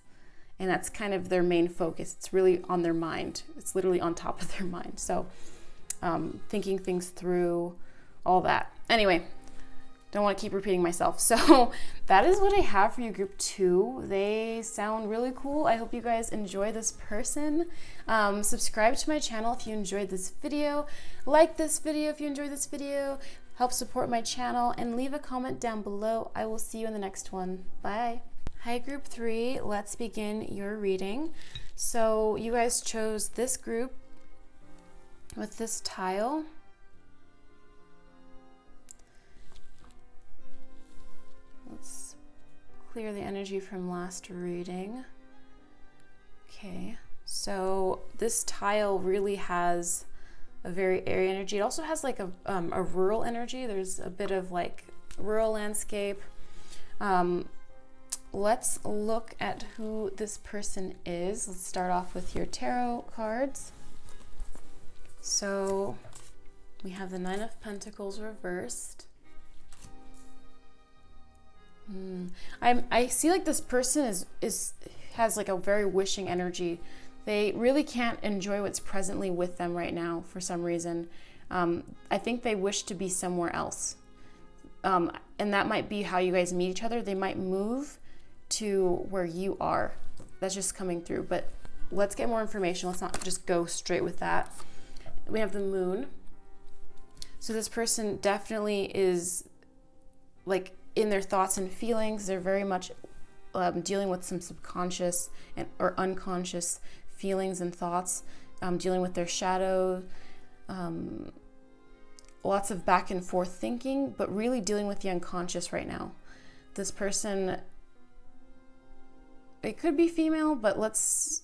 And that's kind of their main focus. It's really on their mind. It's literally on top of their mind. So thinking things through, all that. Anyway, don't want to keep repeating myself. So that is what I have for you, group 2. They sound really cool. I hope you guys enjoy this person. Subscribe to my channel if you enjoyed this video. Like this video if you enjoyed this video. Help support my channel and leave a comment down below. I will see you in the next one. Bye. Hi, group 3. Let's begin your reading. So you guys chose this group with this tile. Let's clear the energy from last reading. Okay, so this tile really has a very airy energy. It also has like a rural energy. There's a bit of like rural landscape. Let's look at who this person is. Let's start off with your tarot cards. So we have the Nine of Pentacles reversed. I see like this person has like a very wishing energy. They really can't enjoy what's presently with them right now for some reason. I think they wish to be somewhere else. And that might be how you guys meet each other. They might move to where you are. That's just coming through. But let's get more information. Let's not just go straight with that. We have the Moon. So this person definitely is like in their thoughts and feelings. They're very much dealing with some subconscious or unconscious feelings and thoughts, dealing with their shadow, lots of back and forth thinking, but really dealing with the unconscious right now. This person, it could be female, but let's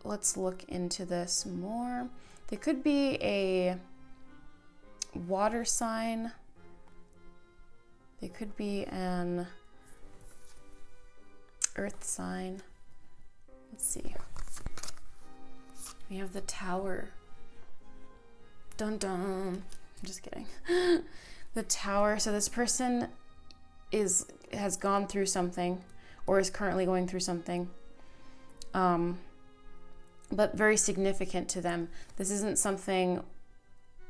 look into this more. They could be a water sign. They could be an earth sign. Let's see. We have the Tower. Dun dun. I'm just kidding. The Tower. So this person has gone through something or is currently going through something, but very significant to them. This isn't something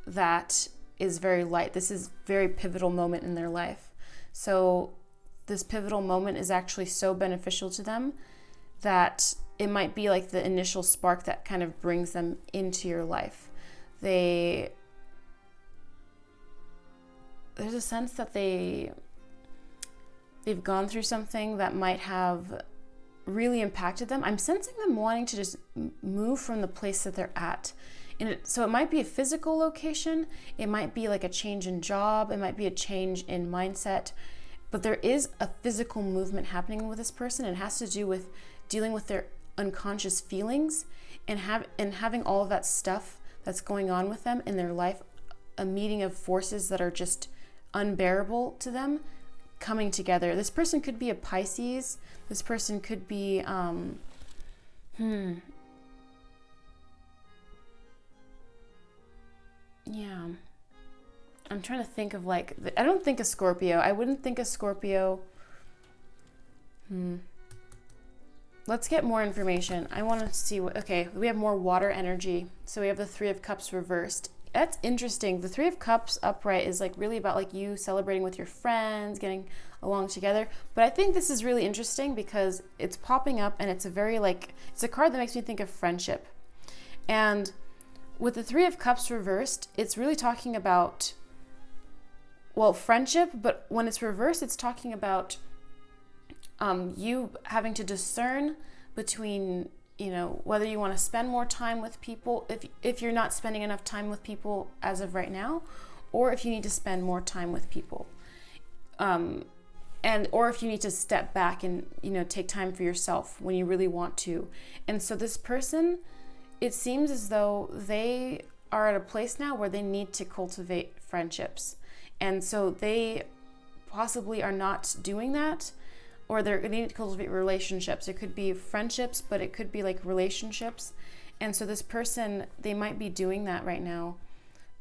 that is very light. This is a very pivotal moment in their life. So this pivotal moment is actually so beneficial to them that it might be like the initial spark that kind of brings them into your life. There's a sense that they've gone through something that might have really impacted them. I'm sensing them wanting to just move from the place that they're at. So it might be a physical location. It might be like a change in job. It might be a change in mindset. But there is a physical movement happening with this person. It has to do with dealing with their unconscious feelings and having all of that stuff that's going on with them in their life, a meeting of forces that are just unbearable to them coming together. This person could be a Pisces. This person could be yeah, I'm trying to think of like, I don't think a Scorpio. I wouldn't think a Scorpio. Let's get more information. I want to see okay, we have more water energy. So we have the Three of Cups reversed. That's interesting. The Three of Cups upright is like really about like you celebrating with your friends, getting along together. But I think this is really interesting because it's popping up and it's it's a card that makes me think of friendship. And with the Three of Cups reversed, it's really talking about, well, friendship, but when it's reversed, it's talking about you having to discern between, whether you want to spend more time with people, if you're not spending enough time with people as of right now, or if you need to spend more time with people. Or if you need to step back and, take time for yourself when you really want to. And so this person, it seems as though they are at a place now where they need to cultivate friendships. And so they possibly are not doing that, or they're going to need to cultivate relationships. It could be friendships, but it could be like relationships. And so this person, they might be doing that right now,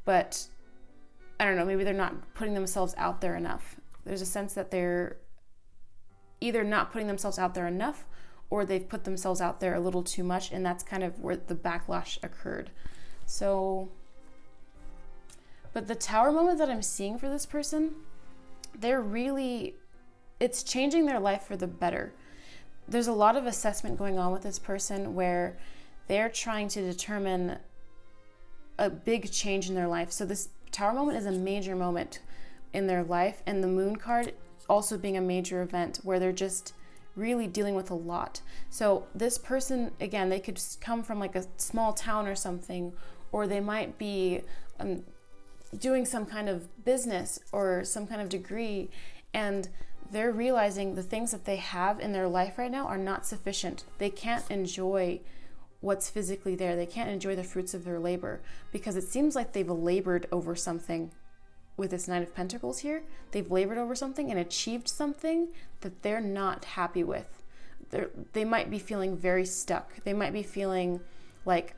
but I don't know, maybe they're not putting themselves out there enough. There's a sense that they're either not putting themselves out there enough, or they've put themselves out there a little too much, and that's kind of where the backlash occurred. So, but the Tower moment that I'm seeing for this person, it's changing their life for the better. There's a lot of assessment going on with this person where they're trying to determine a big change in their life. So this Tower moment is a major moment in their life, and the Moon card also being a major event where they're just really dealing with a lot. So this person, again, they could come from like a small town or something, or they might be doing some kind of business or some kind of degree, and they're realizing the things that they have in their life right now are not sufficient. They can't enjoy what's physically there. They can't enjoy the fruits of their labor, because it seems like they've labored over something. With this Nine of Pentacles here, they've labored over something and achieved something that they're not happy with. They might be feeling very stuck. They might be feeling like,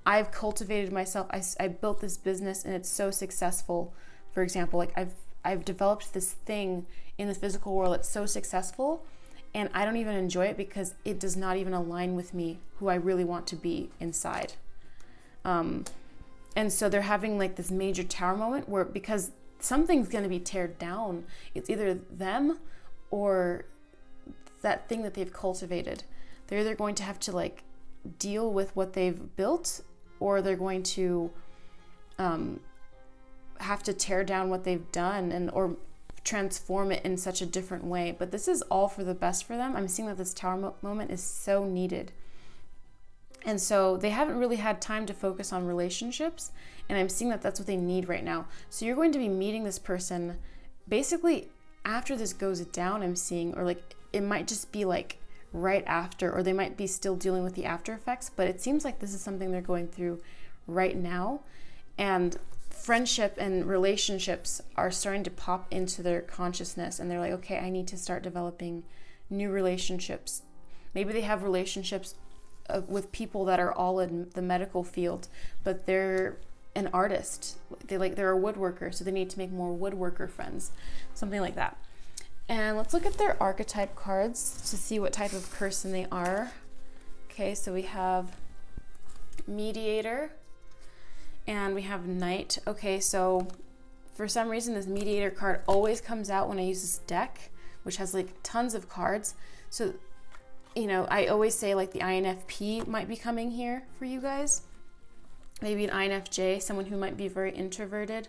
I've cultivated myself. I built this business and it's so successful. For example, like I've developed this thing in the physical world that's so successful, and I don't even enjoy it because it does not even align with me, who I really want to be inside. And so they're having like this major tower moment where, because something's going to be teared down, it's either them or that thing that they've cultivated. They're either going to have to like deal with what they've built, or they're going to have to tear down what they've done or transform it in such a different way. But this is all for the best for them. I'm seeing that this tower moment is so needed. And so they haven't really had time to focus on relationships, and I'm seeing that that's what they need right now. So you're going to be meeting this person basically after this goes down, I'm seeing, or like it might just be like right after, or they might be still dealing with the after effects, but it seems like this is something they're going through right now. And friendship and relationships are starting to pop into their consciousness, and they're like, okay, I need to start developing new relationships. Maybe they have relationships with people that are all in the medical field, but they're an artist. They're a woodworker, so they need to make more woodworker friends, something like that. And let's look at their archetype cards to see what type of person they are. Okay, so we have Mediator and we have Knight. Okay, so for some reason this Mediator card always comes out when I use this deck, which has like tons of cards. So you know, I always say like the INFP might be coming here for you guys. Maybe an INFJ, someone who might be very introverted.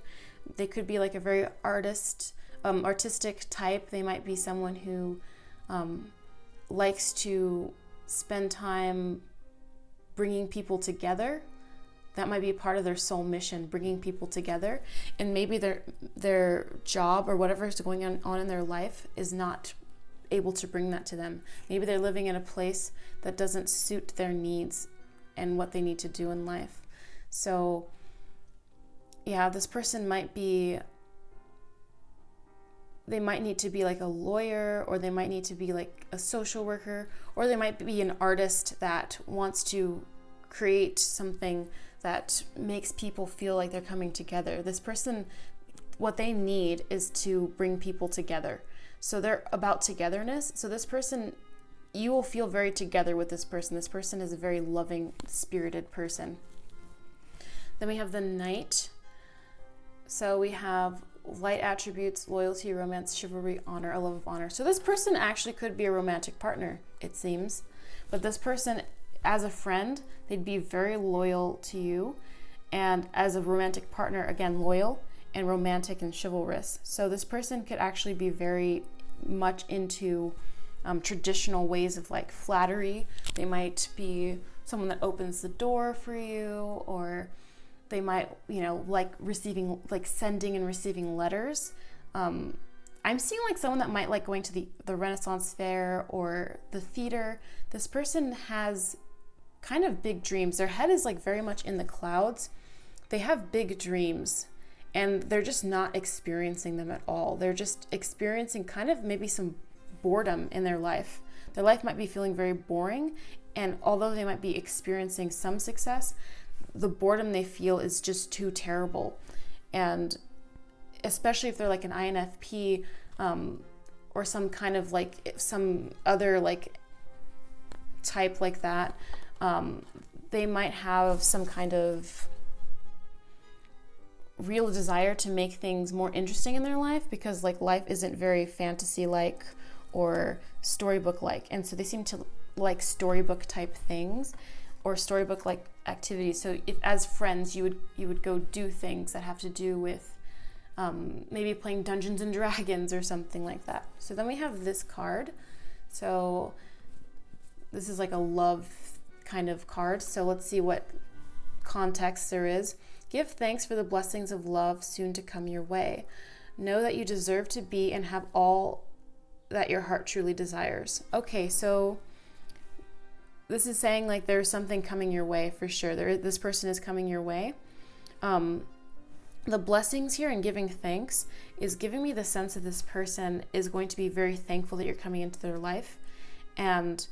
They could be like a very artistic type. They might be someone who likes to spend time bringing people together. That might be a part of their soul mission, bringing people together. And maybe their job or whatever is going on in their life is not able to bring that to them. Maybe they're living in a place that doesn't suit their needs and what they need to do in life. So yeah, this person they might need to be like a lawyer, or they might need to be like a social worker, or they might be an artist that wants to create something that makes people feel like they're coming together. This person, what they need is to bring people together. So they're about togetherness. So this person, you will feel very together with this person. This person is a very loving, spirited person. Then we have the Knight. So we have light attributes, loyalty, romance, chivalry, honor, a love of honor. So this person actually could be a romantic partner, it seems. But this person, as a friend, they'd be very loyal to you. And as a romantic partner, again, loyal and romantic and chivalrous. So this person could actually be very much into traditional ways of like flattery. They might be someone that opens the door for you, or they might, like sending and receiving letters. I'm seeing like someone that might like going to the Renaissance Fair or the theater. This person has kind of big dreams. Their head is like very much in the clouds. They have big dreams, and they're just not experiencing them at all. They're just experiencing kind of maybe some boredom in their life. Their life might be feeling very boring, and although they might be experiencing some success, the boredom they feel is just too terrible. And especially if they're like an INFP or some kind of like some other like type like that, they might have some kind of real desire to make things more interesting in their life, because like life isn't very fantasy like or storybook like, and so they seem to like storybook type things or storybook like activities. So if as friends you would go do things that have to do with maybe playing Dungeons and Dragons or something like that. So then we have this card. So this is like a love kind of card. So let's see what context there is. Give thanks for the blessings of love soon to come your way. Know that you deserve to be and have all that your heart truly desires. Okay, so this is saying like there's something coming your way for sure. This person is coming your way. The blessings here and giving thanks is giving me the sense that this person is going to be very thankful that you're coming into their life, and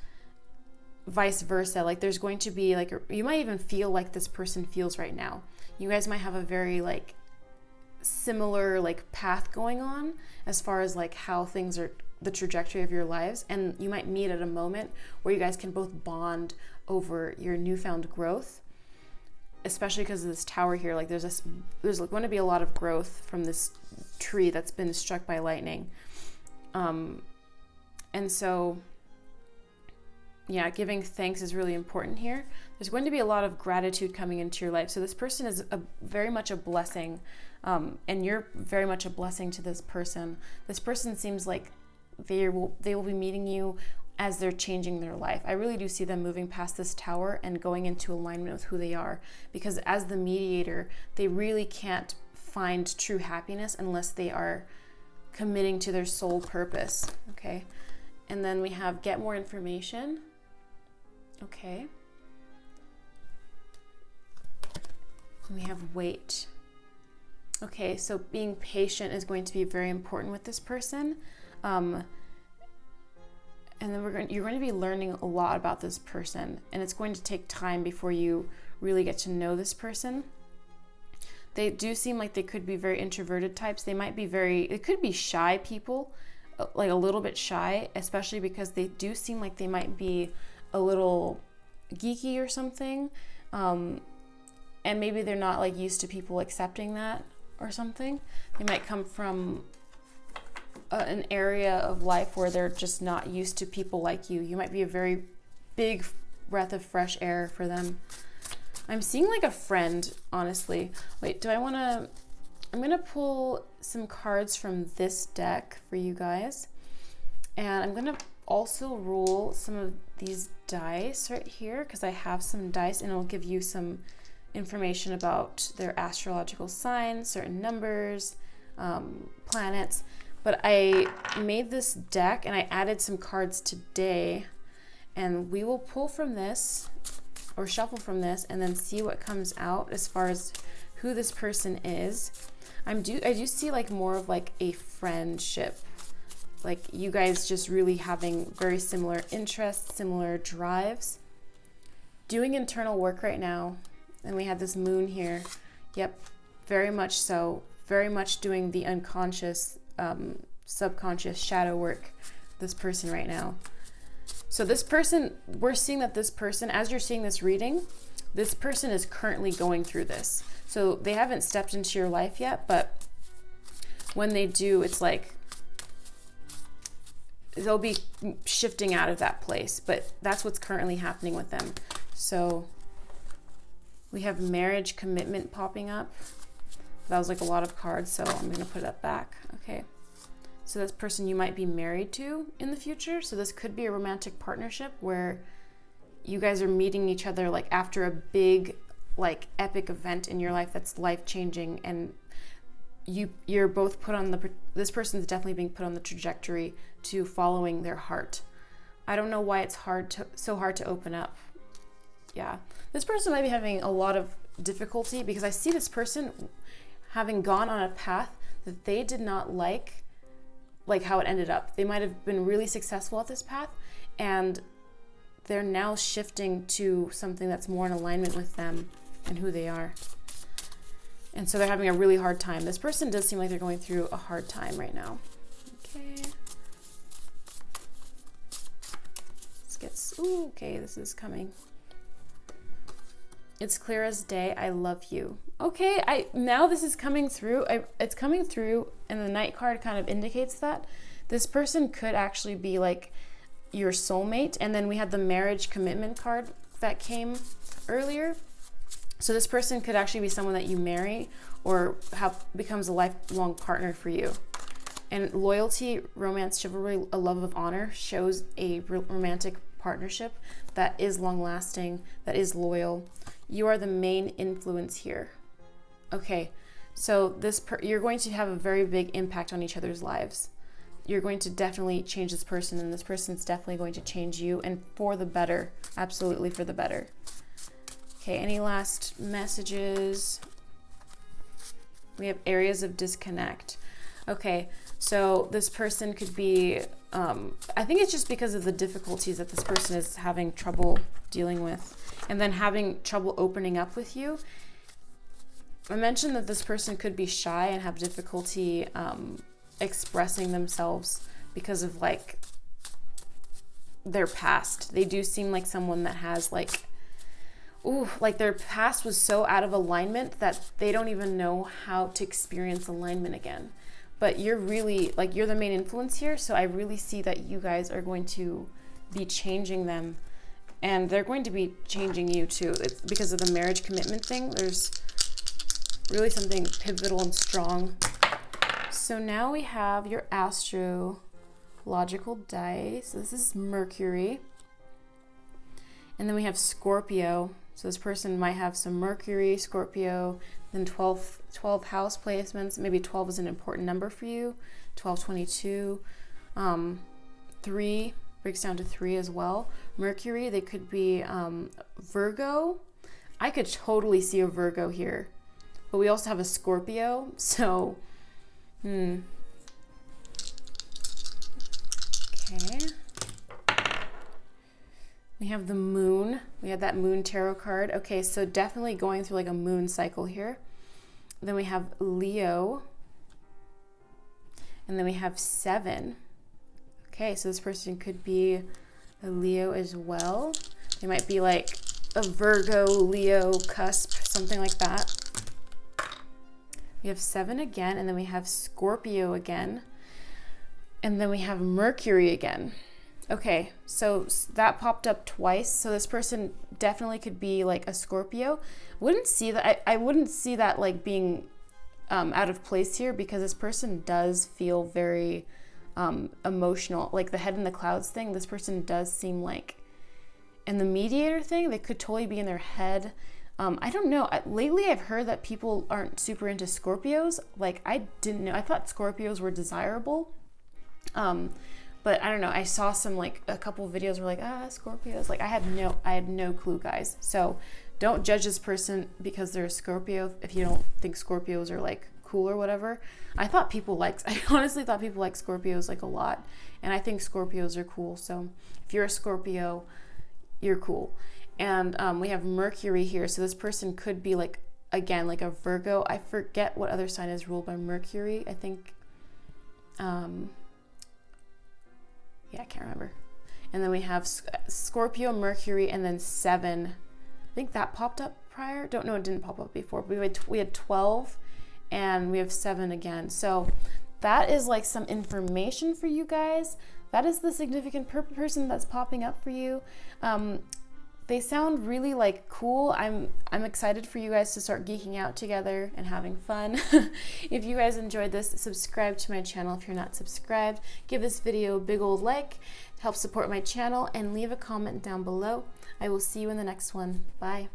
vice versa. Like there's going to be like, you might even feel like this person feels right now. You guys might have a very like similar like path going on as far as like how things are, the trajectory of your lives, and you might meet at a moment where you guys can both bond over your newfound growth, especially because of this tower here. Like there's going to be a lot of growth from this tree that's been struck by lightning. And so yeah, giving thanks is really important here. There's going to be a lot of gratitude coming into your life. So this person is very much a blessing, and you're very much a blessing to this person. This person seems like they will be meeting you as they're changing their life. I really do see them moving past this tower and going into alignment with who they are, because as the mediator, they really can't find true happiness unless they are committing to their soul purpose. Okay, and then we have get more information. Okay, and we have wait. Okay, so being patient is going to be very important with this person. And then you're going to be learning a lot about this person, and it's going to take time before you really get to know this person. They do seem like they could be very introverted types. They might be it could be shy people, like a little bit shy, especially because they do seem like they might be a little geeky or something. And maybe they're not like used to people accepting that or something. They might come from an area of life where they're just not used to people like you. You might be a very big breath of fresh air for them. I'm seeing like a friend, honestly. Wait, I'm gonna pull some cards from this deck for you guys. And I'm gonna also roll some of these dice right here, because I have some dice, and it'll give you some information about their astrological signs, certain numbers, planets. But I made this deck and I added some cards today, and we will pull from this or shuffle from this and then see what comes out as far as who this person is. I do see like more of like a friendship, like you guys just really having very similar interests, similar drives, doing internal work right now. And we had this moon here. Yep, very much so. Very much doing the unconscious, subconscious shadow work, this person right now. So this person, we're seeing that this person, as you're seeing this reading, this person is currently going through this. So they haven't stepped into your life yet, but when they do, it's like they'll be shifting out of that place, but that's what's currently happening with them. So we have marriage commitment popping up. That was like a lot of cards, so I'm going to put that back. Okay. So this person you might be married to in the future. So this could be a romantic partnership where you guys are meeting each other like after a big, like epic event in your life that's life-changing, and you're both put on this person's definitely being put on the trajectory to following their heart. I don't know why it's so hard to open up. Yeah. This person might be having a lot of difficulty because I see this person having gone on a path that they did not like how it ended up. They might have been really successful at this path, and they're now shifting to something that's more in alignment with them and who they are. And so they're having a really hard time. This person does seem like they're going through a hard time right now. Okay. Okay, this is coming. It's clear as day. I love you. Okay, now this is coming through. It's coming through, and the Knight card kind of indicates that this person could actually be like your soulmate. And then we had the marriage commitment card that came earlier. So this person could actually be someone that you marry or becomes a lifelong partner for you. And loyalty, romance, chivalry, a love of honor shows a romantic partnership that is long-lasting, that is loyal. You are the main influence here. Okay, so you're going to have a very big impact on each other's lives. You're going to definitely change this person, and this person's definitely going to change you, and for the better. Absolutely for the better. Okay, any last messages? We have areas of disconnect. Okay, so this person could be, I think it's just because of the difficulties that this person is having trouble dealing with, and then having trouble opening up with you. I mentioned that this person could be shy and have difficulty expressing themselves because of like their past. They do seem like someone that has like, like their past was so out of alignment that they don't even know how to experience alignment again. But you're really, like, you're the main influence here, so I really see that you guys are going to be changing them, and they're going to be changing you too. It's because of the marriage commitment thing. There's really something pivotal and strong. So now we have your astrological dice. So this is Mercury. And then we have Scorpio. So this person might have some Mercury, Scorpio, then 12 house placements. Maybe 12 is an important number for you. 12, 22. 3 breaks down to 3 as well. Mercury, they could be Virgo. I could totally see a Virgo here. But we also have a Scorpio. So, Okay. We have the moon. We had that moon tarot card. Okay, so definitely going through like a moon cycle here. Then we have Leo. And then we have 7. Okay, so this person could be a Leo as well. They might be like a Virgo, Leo, cusp, something like that. We have 7 again, and then we have Scorpio again. And then we have Mercury again. Okay, so that popped up twice. So this person definitely could be like a Scorpio. Wouldn't see that. I wouldn't see that like being out of place here, because this person does feel very emotional. Like the head in the clouds thing, this person does seem like, and the mediator thing, they could totally be in their head. I don't know. Lately, I've heard that people aren't super into Scorpios. Like, I didn't know. I thought Scorpios were desirable. But I don't know. I saw some, like, a couple videos were like, Scorpios. Like, I had no clue, guys. So don't judge this person because they're a Scorpio if you don't think Scorpios are, like, cool or whatever. I honestly thought people like Scorpios, like, a lot. And I think Scorpios are cool. So if you're a Scorpio, you're cool. And we have Mercury here. So this person could be like, again, like a Virgo. I forget what other sign is ruled by Mercury. I think, I can't remember. And then we have Scorpio, Mercury, and then 7. I think that popped up prior. Don't know, it didn't pop up before. But we had 12, and we have 7 again. So that is like some information for you guys. That is the significant person that's popping up for you. They sound really like cool. I'm excited for you guys to start geeking out together and having fun. If you guys enjoyed this, subscribe to my channel if you're not subscribed. Give this video a big old like to help support my channel, and leave a comment down below. I will see you in the next one. Bye.